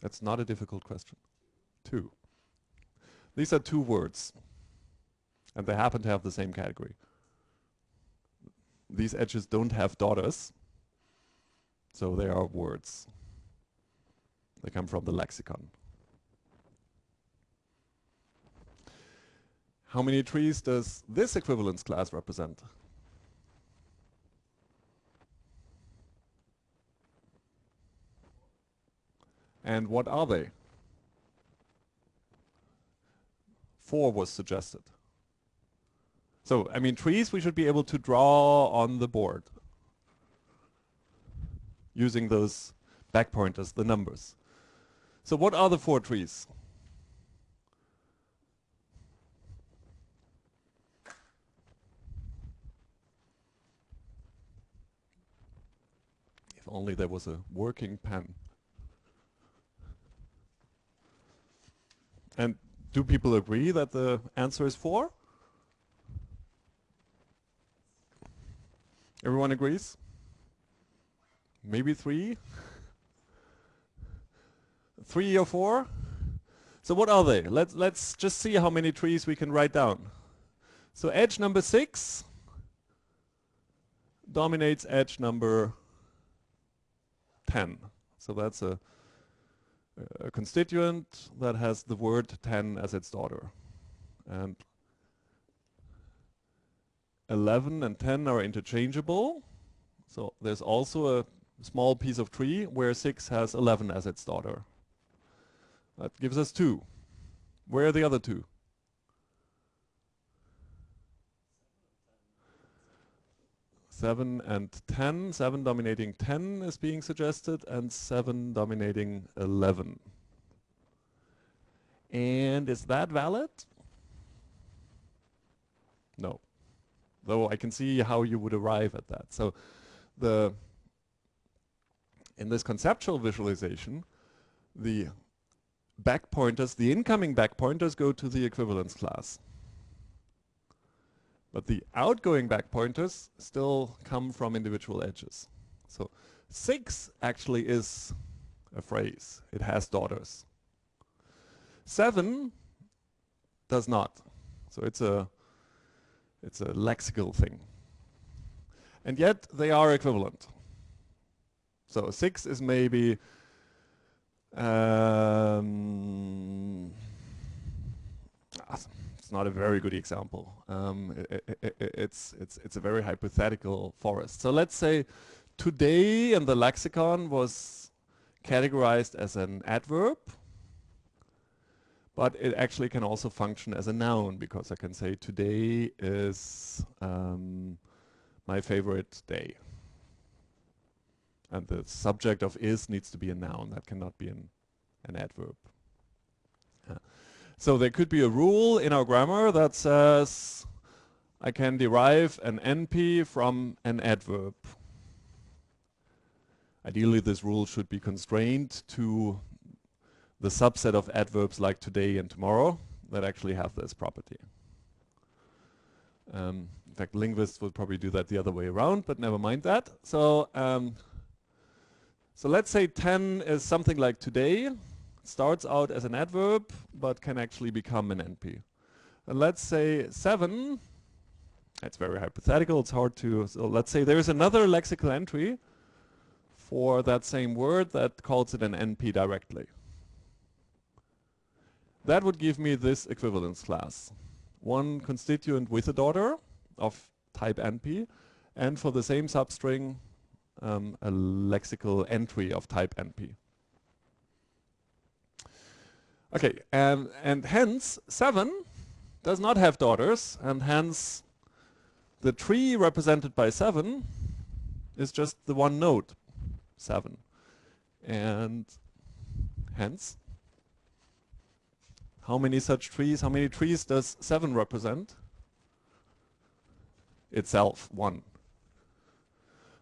That's not a difficult question. 2. These are 2 words, and they happen to have the same category. These edges don't have daughters, so they are words. They come from the lexicon. How many trees does this equivalence class represent? And what are they? 4 was suggested. So, I mean, trees we should be able to draw on the board using those back pointers, the numbers. So what are the 4 trees? If only there was a working pen. And do people agree that the answer is 4? Everyone agrees? Maybe 3? 3 or 4? So what are they? Let's just see how many trees we can write down. So edge number 6 dominates edge number 10. So that's a constituent that has the word 10 as its daughter. And 11 and 10 are interchangeable. So there's also a small piece of tree where 6 has 11 as its daughter. That gives us 2. Where are the other 2? 7 and 10. 7 dominating 10 is being suggested, and 7 dominating 11. And is that valid? No. Though I can see how you would arrive at that. So in this conceptual visualization, the back pointers, the incoming back pointers go to the equivalence class. But the outgoing back pointers still come from individual edges. So 6 actually is a phrase. It has daughters. 7 does not. So it's a lexical thing. And yet they are equivalent. So 6 is maybe it's not a very good example. It's a very hypothetical forest. So let's say today in the lexicon was categorized as an adverb, but it actually can also function as a noun, because I can say today is my favorite day. And the subject of is needs to be a noun. That cannot be an adverb. So there could be a rule in our grammar that says I can derive an NP from an adverb. Ideally, this rule should be constrained to the subset of adverbs like today and tomorrow that actually have this property. In fact, linguists would probably do that the other way around, but never mind that. So let's say 10 is something like today. It starts out as an adverb, but can actually become an NP. And let's say 7, that's very hypothetical, it's hard to, so let's say there's another lexical entry for that same word that calls it an NP directly. That would give me this equivalence class. One constituent with a daughter of type NP, and for the same substring, a lexical entry of type NP. Okay, and hence 7 does not have daughters, and hence the tree represented by 7 is just the one node, 7. And hence, how many trees does 7 represent? Itself, 1.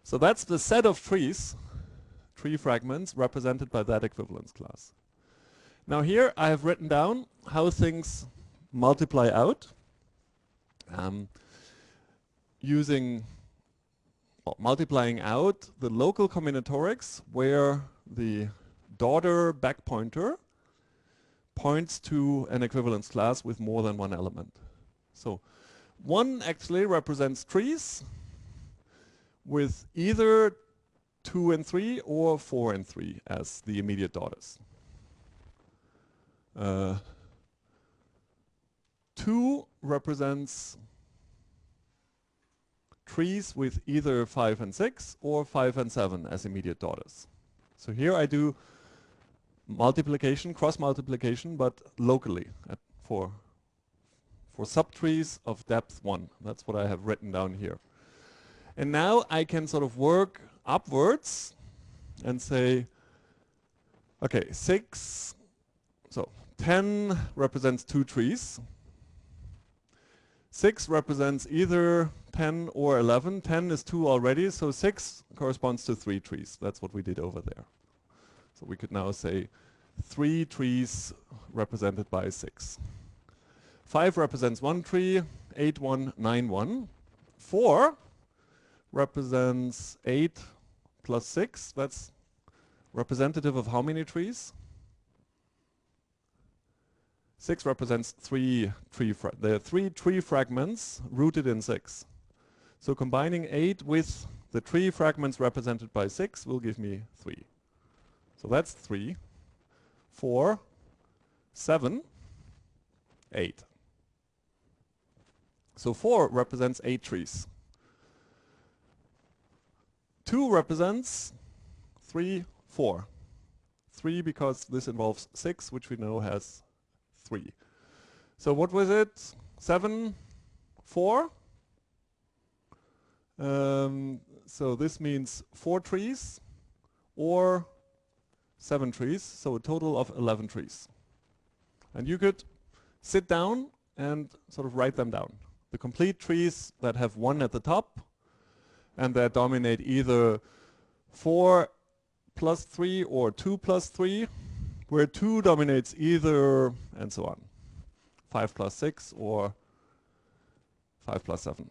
So that's the set of trees, tree fragments, represented by that equivalence class. Now here I have written down how things multiply out using multiplying out the local combinatorics where the daughter back pointer points to an equivalence class with more than one element. So 1 actually represents trees with either 2 and 3 or 4 and 3 as the immediate daughters. 2 represents trees with either 5 and 6 or 5 and 7 as immediate daughters. So here I do multiplication, cross multiplication, but locally for subtrees of depth 1. That's what I have written down here. And now I can sort of work upwards and say, okay, 6, so 10 represents 2 trees. 6 represents either 10 or 11. 10 is 2 already, so 6 corresponds to 3 trees. That's what we did over there. So we could now say 3 trees represented by 6. 5 represents 1 tree, 8, 1, 9, 1. 4 represents 8 plus 6. That's representative of how many trees? 6 represents 3 tree there are 3 tree fragments rooted in 6. So combining 8 with the tree fragments represented by 6 will give me 3. So that's 3, 4, 7, 8. So 4 represents 8 trees. 2 represents 3, 4. 3 because this involves 6, which we know has 3. So what was it? 7, 4. So this means 4 trees or 7 trees, so a total of 11 trees. And you could sit down and sort of write them down. The complete trees that have 1 at the top and that dominate either 4 plus 3 or 2 plus 3, where 2 dominates either, and so on, 5 plus 6 or 5 plus 7.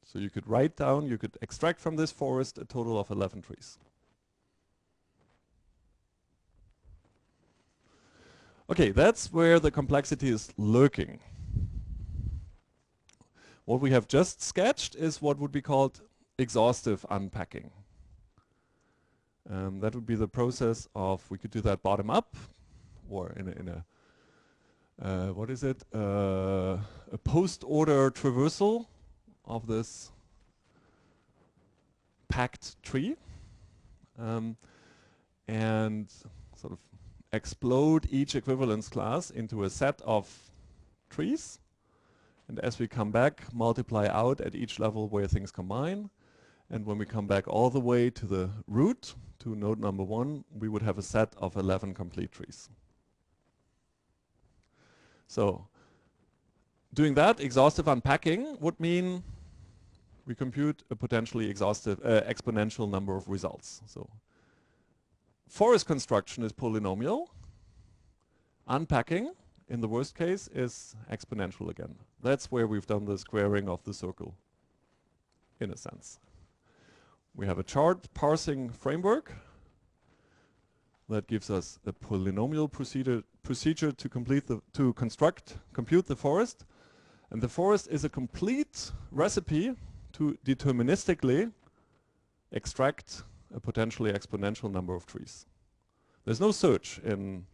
So you could write down, you could extract from this forest a total of 11 trees. Okay, that's where the complexity is lurking. What we have just sketched is what would be called exhaustive unpacking. That would be the process of, we could do that bottom up, or in a what is it? A post-order traversal of this packed tree, and sort of explode each equivalence class into a set of trees. And as we come back, multiply out at each level where things combine. And when we come back all the way to the root, to node number 1, we would have a set of 11 complete trees. So doing that, exhaustive unpacking, would mean we compute a potentially exhaustive exponential number of results. So forest construction is polynomial. Unpacking, in the worst case, is exponential again. That's where we've done the squaring of the circle, in a sense. We have a chart parsing framework that gives us a polynomial procedure to compute the forest. And the forest is a complete recipe to deterministically extract a potentially exponential number of trees. There's no search in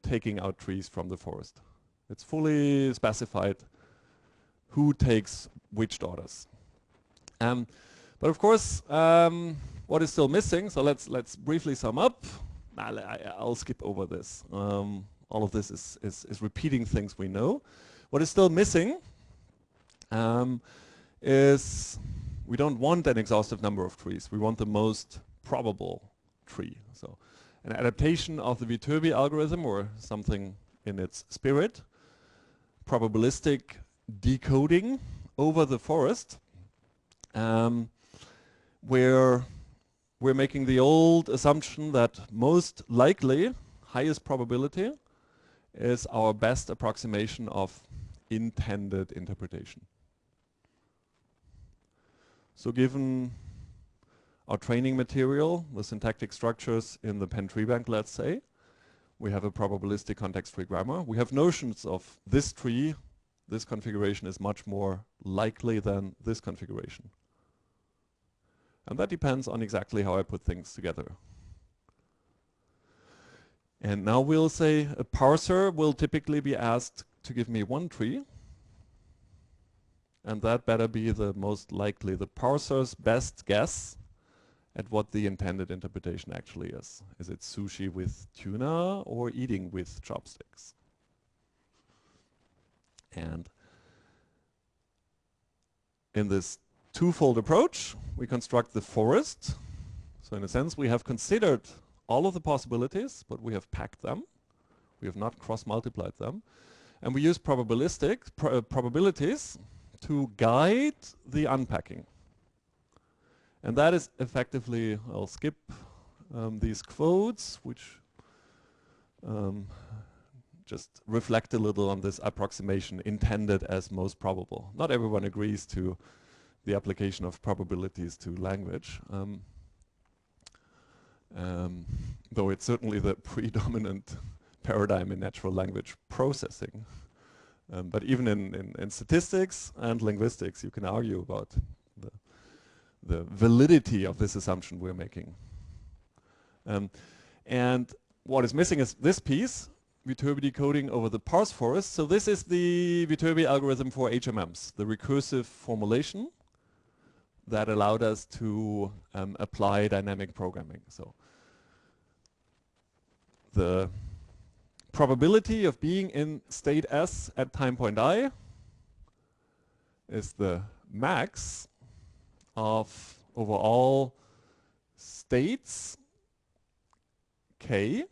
taking out trees from the forest. It's fully specified who takes which daughters. But of course, what is still missing? So let's briefly sum up. I'll skip over this. All of this is repeating things we know. What is still missing is we don't want an exhaustive number of trees. We want the most probable tree. So an adaptation of the Viterbi algorithm, or something in its spirit, probabilistic decoding over the forest, where we're making the old assumption that most likely, highest probability, is our best approximation of intended interpretation. So given our training material, the syntactic structures in the Penn tree bank, let's say. We have a probabilistic context-free grammar. We have notions of this tree, this configuration is much more likely than this configuration. And that depends on exactly how I put things together. And now we'll say a parser will typically be asked to give me one tree. And that better be the most likely, the parser's best guess at what the intended interpretation actually is. Is it sushi with tuna or eating with chopsticks? And in this twofold approach, we construct the forest. So in a sense, we have considered all of the possibilities, but we have packed them. We have not cross-multiplied them. And we use probabilities to guide the unpacking. And that is effectively, I'll skip these quotes, which just reflect a little on this approximation intended as most probable. Not everyone agrees to the application of probabilities to language, though it's certainly the predominant paradigm in natural language processing. But even in statistics and linguistics, you can argue about the validity of this assumption we're making. And what is missing is this piece, Viterbi decoding over the parse forest. So this is the Viterbi algorithm for HMMs, the recursive formulation that allowed us to apply dynamic programming. So the probability of being in state S at time point I is the max of over all states k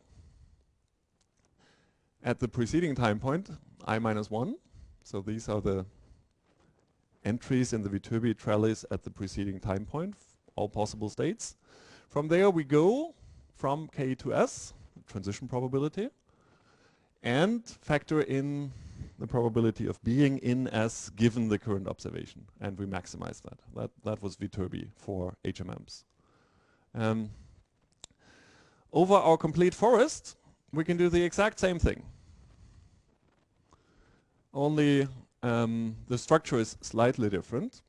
at the preceding time point I minus 1. So these are the entries in the Viterbi trellis at the preceding time point, all possible states. From there we go from k to s, transition probability, and factor in the probability of being in S given the current observation, and we maximize that. That was Viterbi for HMMs. Over our complete forest, we can do the exact same thing. Only the structure is slightly different.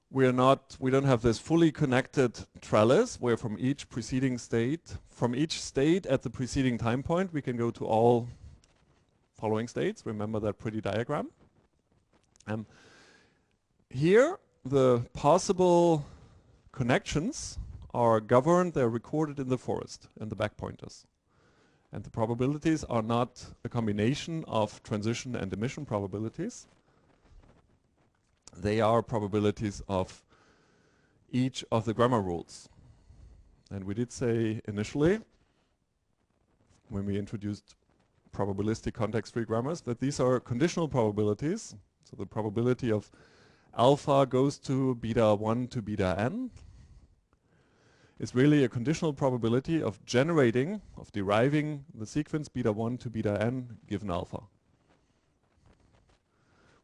We don't have this fully connected trellis where from each state at the preceding time point, we can go to all following states. Remember that pretty diagram. Here, the possible connections are governed, they're recorded in the forest, in the back pointers. And the probabilities are not a combination of transition and emission probabilities. They are probabilities of each of the grammar rules. And we did say initially, when we introduced probabilistic context-free grammars, that these are conditional probabilities. So the probability of alpha goes to beta 1 to beta n is really a conditional probability of deriving the sequence beta 1 to beta n given alpha.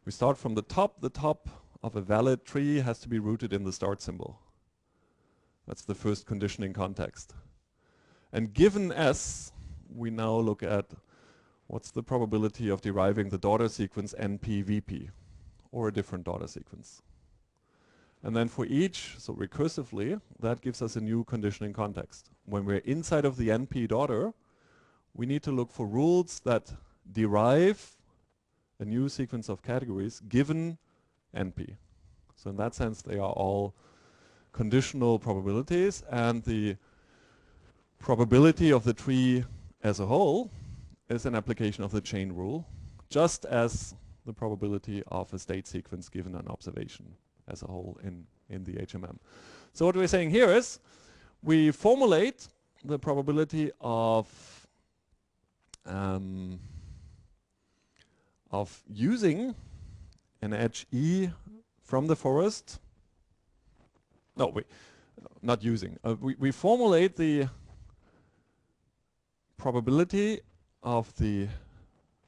We start from the top. The top of a valid tree has to be rooted in the start symbol. That's the first conditioning context. And given S, we now look at what's the probability of deriving the daughter sequence NP-VP, or a different daughter sequence. And then for each, so recursively, that gives us a new conditioning context. When we're inside of the NP daughter, we need to look for rules that derive a new sequence of categories given NP. So in that sense, they are all conditional probabilities, and the probability of the tree as a whole is an application of the chain rule, just as the probability of a state sequence given an observation as a whole in the HMM. So what we're saying here is we formulate the probability of using an edge E from the forest. No, not using. We formulate the probability of the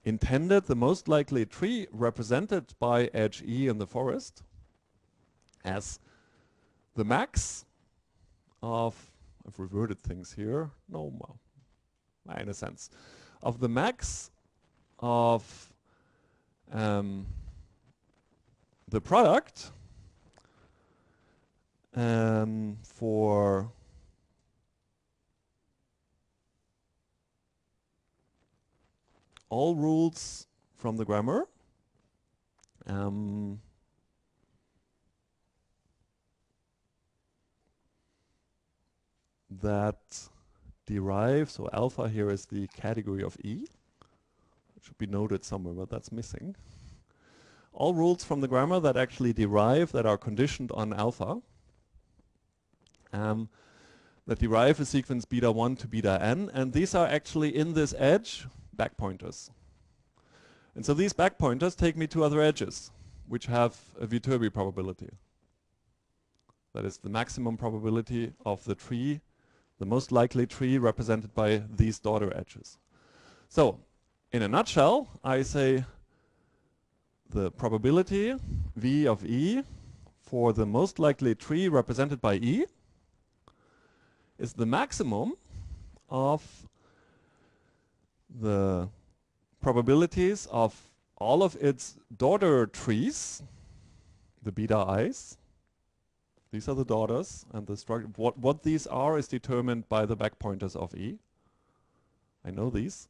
intended, the most likely tree represented by edge E in the forest as the max of, I've reverted things here, no, in a sense, of the max of the product for all rules from the grammar that derive, so alpha here is the category of E. It should be noted somewhere, but that's missing. All rules from the grammar that actually derive, that are conditioned on alpha, that derive a sequence beta 1 to beta n, and these are actually in this edge back pointers. And so these back pointers take me to other edges, which have a Viterbi probability. That is the maximum probability of the tree, the most likely tree represented by these daughter edges. So, in a nutshell, I say the probability V of E for the most likely tree represented by E is the maximum of the probabilities of all of its daughter trees, the beta i's. These are the daughters, and the structure. What these are is determined by the back pointers of E. I know these.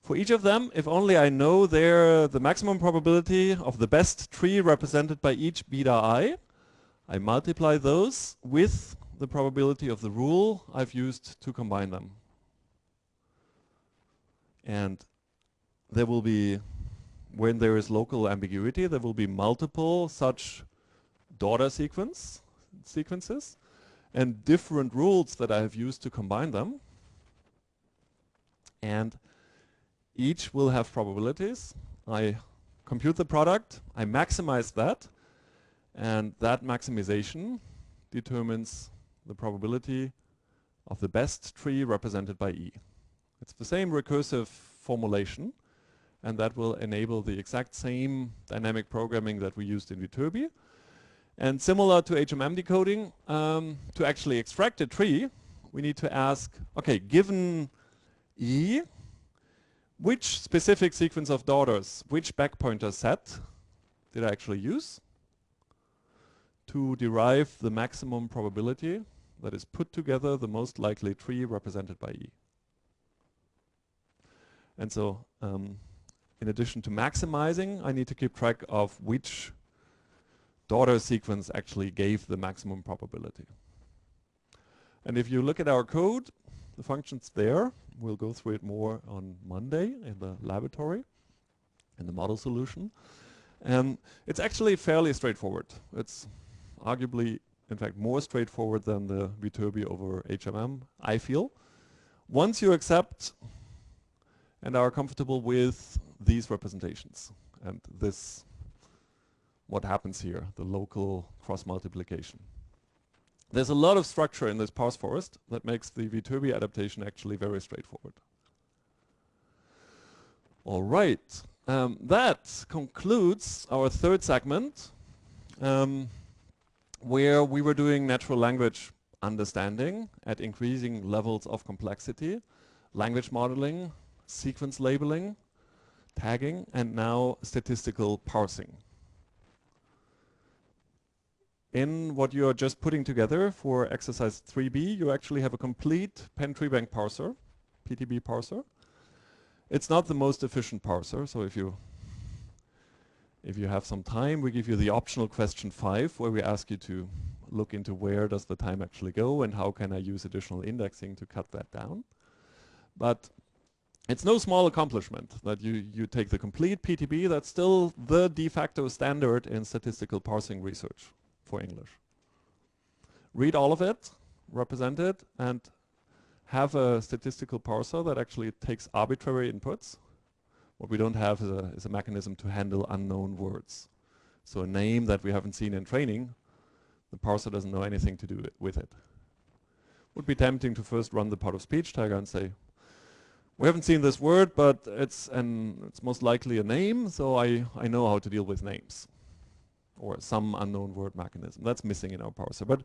For each of them, if only I know the maximum probability of the best tree represented by each beta I multiply those with the probability of the rule I've used to combine them. And there will be, when there is local ambiguity, there will be multiple such daughter sequences and different rules that I have used to combine them. And each will have probabilities. I compute the product, I maximize that, and that maximization determines the probability of the best tree represented by E. It's the same recursive formulation, and that will enable the exact same dynamic programming that we used in Viterbi. And similar to HMM decoding, to actually extract a tree, we need to ask, okay, given E, which specific sequence of daughters, which backpointer set did I actually use to derive the maximum probability that is put together the most likely tree represented by E? And so, in addition to maximizing, I need to keep track of which daughter sequence actually gave the maximum probability. And if you look at our code, the function's there. We'll go through it more on Monday in the laboratory, in the model solution. It's actually fairly straightforward. It's arguably, in fact, more straightforward than the Viterbi over HMM, I feel. Once you accept and are comfortable with these representations and this, what happens here, the local cross-multiplication. There's a lot of structure in this parse forest that makes the Viterbi adaptation actually very straightforward. All right, that concludes our third segment, where we were doing natural language understanding at increasing levels of complexity, language modeling, sequence labeling, tagging, and now statistical parsing. In what you are just putting together for exercise 3B, you actually have a complete Penn treebank parser, PTB parser. It's not the most efficient parser, so if you have some time, we give you the optional question 5, where we ask you to look into where does the time actually go and how can I use additional indexing to cut that down. But it's no small accomplishment that you take the complete PTB. That's still the de facto standard in statistical parsing research for English. Read all of it, represent it, and have a statistical parser that actually takes arbitrary inputs. What we don't have is a mechanism to handle unknown words. So a name that we haven't seen in training, the parser doesn't know anything to do with it. Would be tempting to first run the part of speech tagger and say, we haven't seen this word, but it's most likely a name, so I know how to deal with names. or some unknown word mechanism. That's missing in our parser. But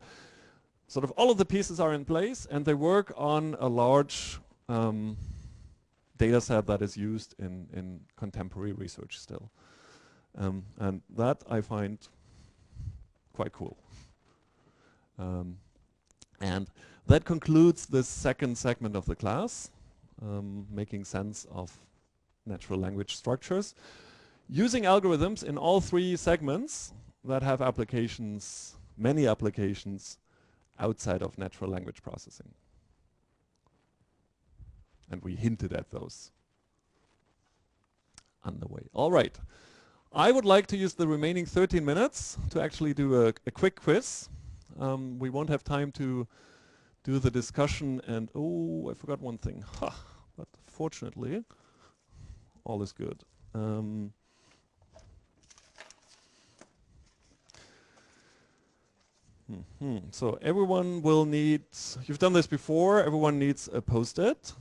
sort of all of the pieces are in place, and they work on a large data set that is used in contemporary research still. And that I find quite cool. And that concludes this second segment of the class, making sense of natural language structures, using algorithms in all three segments that have applications, many applications, outside of natural language processing. And we hinted at those on the way. All right. I would like to use the remaining 13 minutes to actually do a quick quiz. We won't have time to do the discussion, and oh, I forgot one thing. But fortunately, all is good. So everyone will need, you've done this before, everyone needs a Post-it.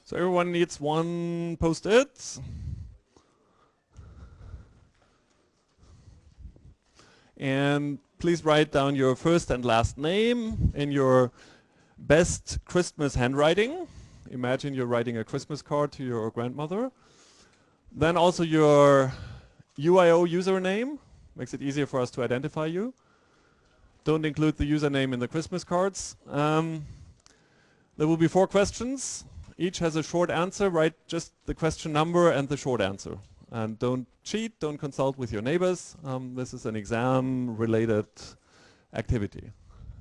So everyone needs one Post-it. And please write down your first and last name in your best Christmas handwriting. Imagine you're writing a Christmas card to your grandmother. Then also your UIO username, makes it easier for us to identify you. Don't include the username in the Christmas cards. There will be 4 questions. Each has a short answer. Write just the question number and the short answer. And don't cheat, don't consult with your neighbors. This is an exam-related activity.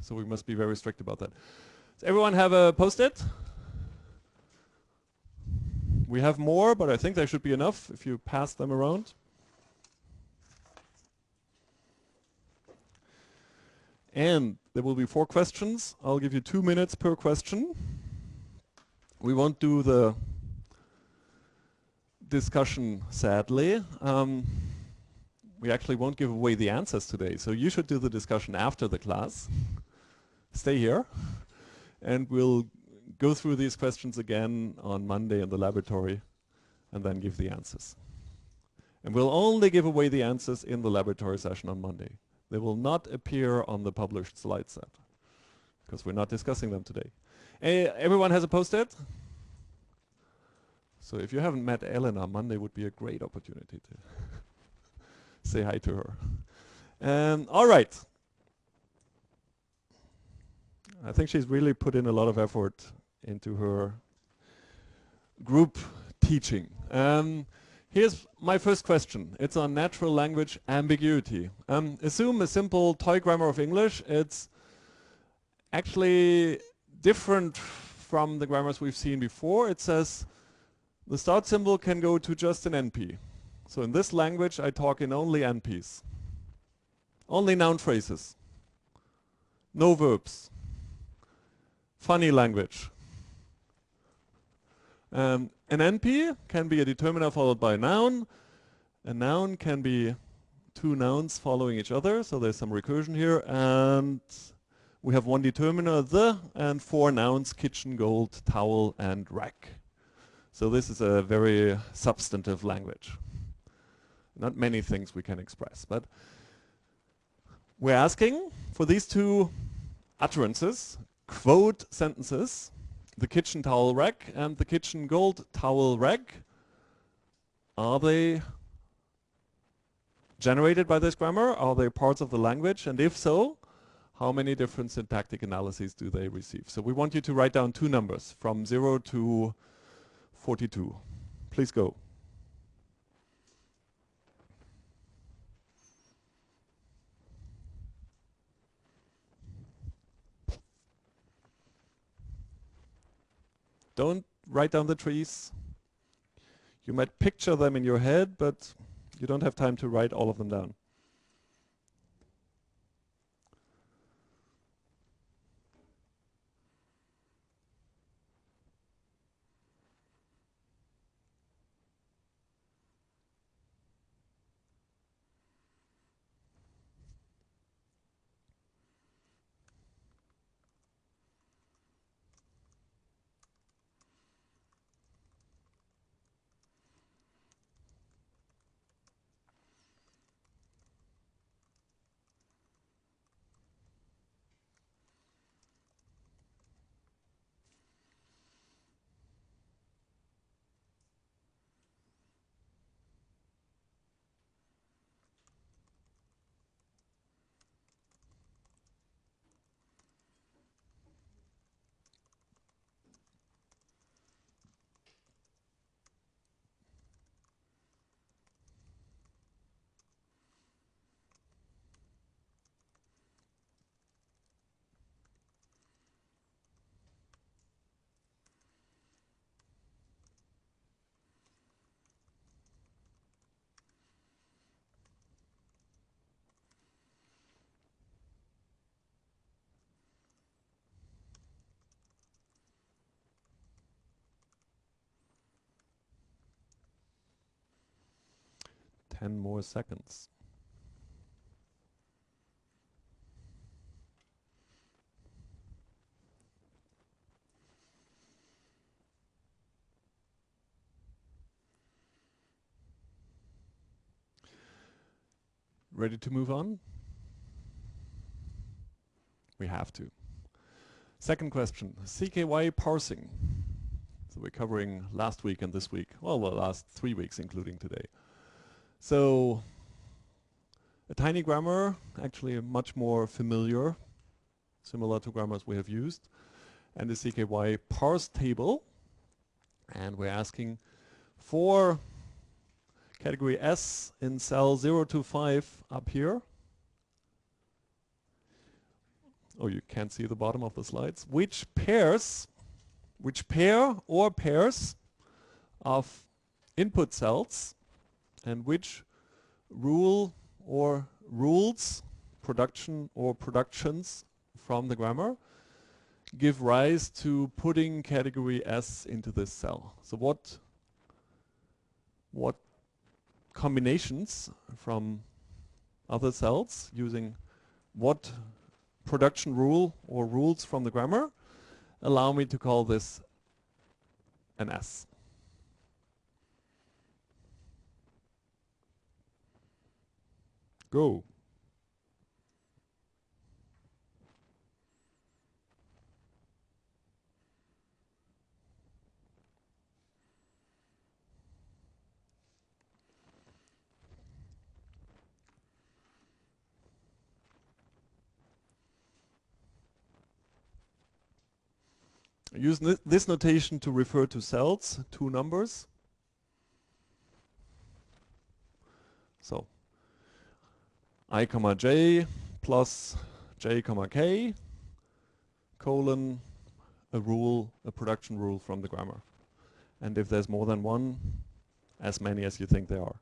So we must be very strict about that. Does everyone have a Post-it? We have more, but I think there should be enough if you pass them around. And there will be 4 questions. I'll give you 2 minutes per question. We won't do the discussion, sadly. We actually won't give away the answers today, so you should do the discussion after the class. Stay here, and we'll go through these questions again on Monday in the laboratory, and then give the answers. And we'll only give away the answers in the laboratory session on Monday. They will not appear on the published slide set, because we're not discussing them today. Everyone has a Post-it? So if you haven't met Elena, Monday would be a great opportunity to say hi to her. All right. I think she's really put in a lot of effort into her group teaching. Here's my first question. It's on natural language ambiguity. Assume a simple toy grammar of English. It's actually different from the grammars we've seen before. It says the start symbol can go to just an NP. So in this language, I talk in only NPs. Only noun phrases. No verbs. Funny language. An NP can be a determiner followed by a noun. A noun can be 2 nouns following each other, so there's some recursion here. And we have 1 determiner, the, and 4 nouns, kitchen, gold, towel, and rack. So this is a very substantive language. Not many things we can express, but we're asking for these 2 utterances, quote sentences, the kitchen towel rack and the kitchen gold towel rack. Are they generated by this grammar? Are they parts of the language? And if so, how many different syntactic analyses do they receive? So we want you to write down 2 numbers from 0 to 42. Please go. Don't write down the trees. You might picture them in your head, but you don't have time to write all of them down. 10 more seconds. Ready to move on? We have to. Second question, CKY parsing. So we're covering last week and this week, well, the last 3 weeks including today. So a tiny grammar, actually much more familiar, similar to grammars we have used, and the CKY parse table. And we're asking for category S in cell 0 to 5 up here. Oh, you can't see the bottom of the slides. Which pair or pairs of input cells and which rule or rules, production or productions from the grammar give rise to putting category S into this cell. So what combinations from other cells using what production rule or rules from the grammar allow me to call this an S. Go. I use this notation to refer to cells, 2 numbers. So I comma j plus j comma k colon a rule, a production rule from the grammar. And if there's more than one, as many as you think there are.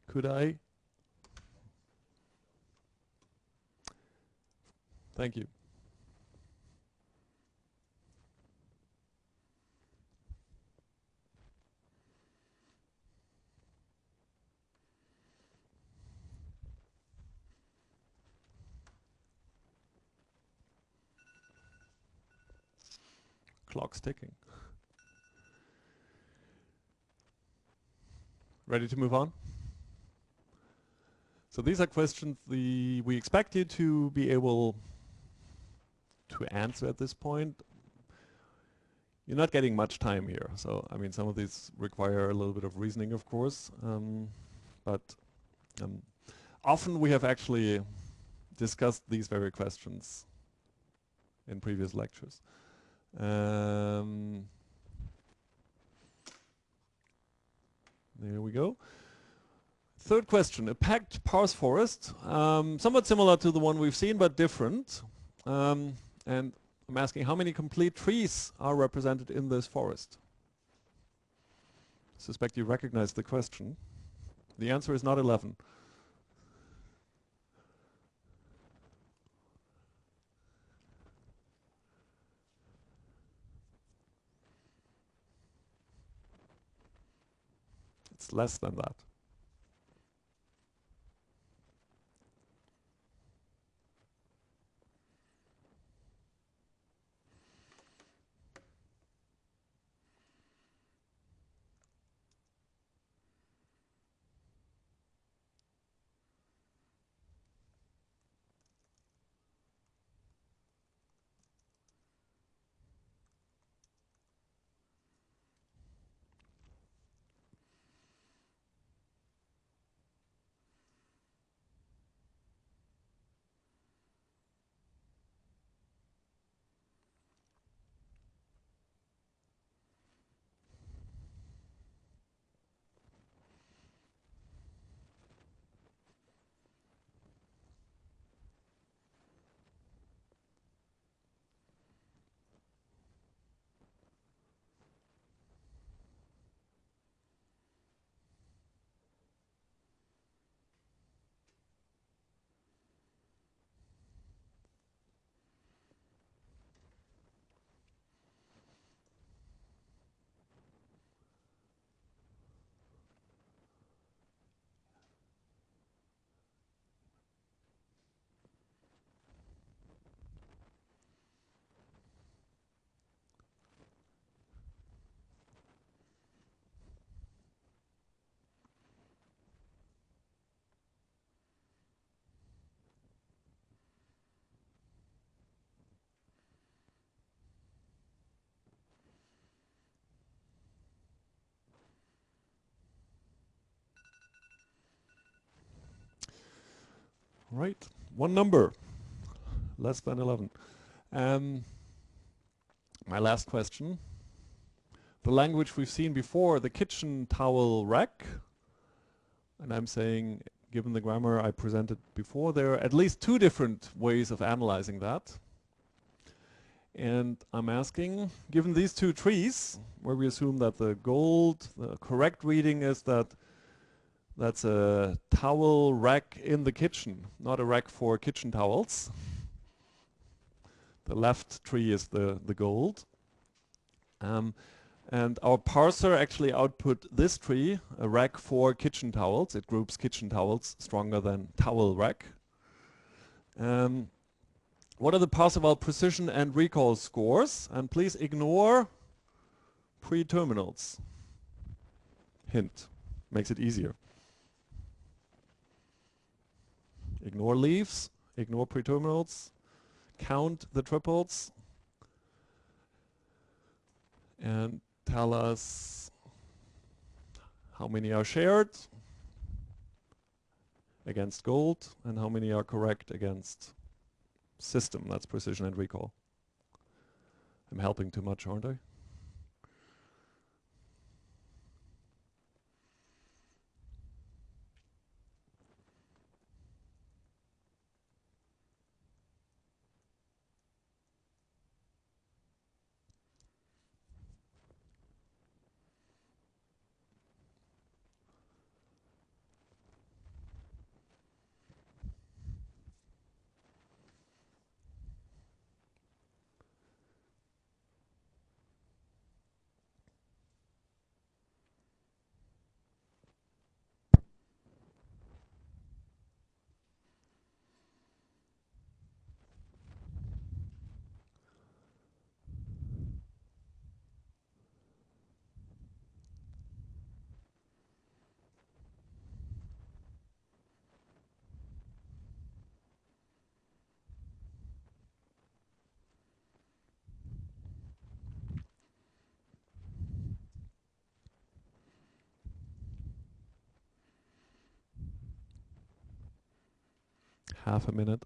Could I? Thank you. Clock's ticking. Ready to move on? So these are questions we expect you to be able to answer at this point. You're not getting much time here. So, I mean, some of these require a little bit of reasoning, of course. But often we have actually discussed these very questions in previous lectures. There we go. Third question, a packed parse forest, somewhat similar to the one we've seen, but different. And I'm asking how many complete trees are represented in this forest? I suspect you recognize the question. The answer is not 11. It's less than that. Right, one number, less than 11. My last question. The language we've seen before, the kitchen towel rack, and I'm saying, given the grammar I presented before, there are at least two different ways of analyzing that. And I'm asking, given these two trees, where we assume that the correct reading is that that's a towel rack in the kitchen, not a rack for kitchen towels. The left tree is the gold. And our parser actually output this tree, a rack for kitchen towels. It groups kitchen towels stronger than towel rack. What are the parser-val precision and recall scores? And please ignore pre-terminals. Hint, makes it easier. Ignore leaves, ignore pre-terminals, count the triples, and tell us how many are shared against gold and how many are correct against system. That's precision and recall. I'm helping too much, aren't I? Half a minute.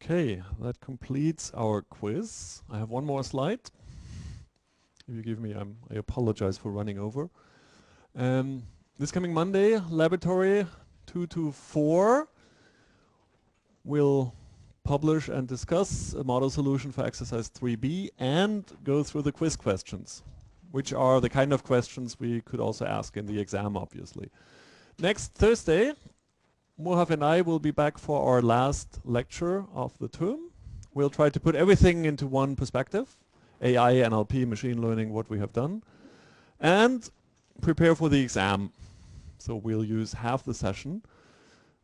Okay, that completes our quiz. I have one more slide. If you give me, I apologize for running over. This coming Monday, laboratory 2 to 4, we'll publish and discuss a model solution for exercise 3B and go through the quiz questions, which are the kind of questions we could also ask in the exam, obviously. Next Thursday, Muhav and I will be back for our last lecture of the term. We'll try to put everything into one perspective, AI, NLP, machine learning, what we have done, and prepare for the exam. So we'll use half the session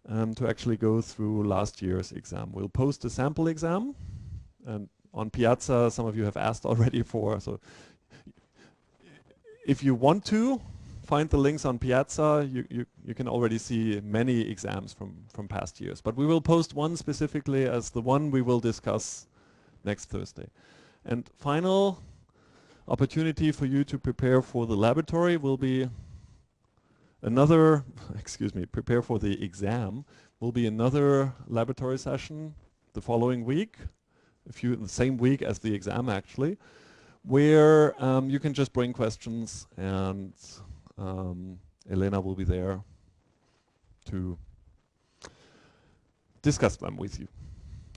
to actually go through last year's exam. We'll post a sample exam, and on Piazza, some of you have asked already for, so if you want to, find the links on Piazza. You can already see many exams from past years. But we will post one specifically as the one we will discuss next Thursday. And final opportunity for you to prepare for the laboratory will be another, prepare for the exam will be another laboratory session the following week, the same week as the exam actually, where you can just bring questions and Elena will be there to discuss them with you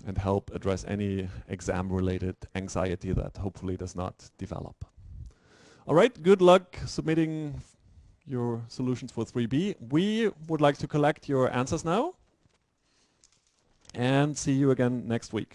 and help address any exam-related anxiety that hopefully does not develop. All right, good luck submitting your solutions for 3B. We would like to collect your answers now and see you again next week.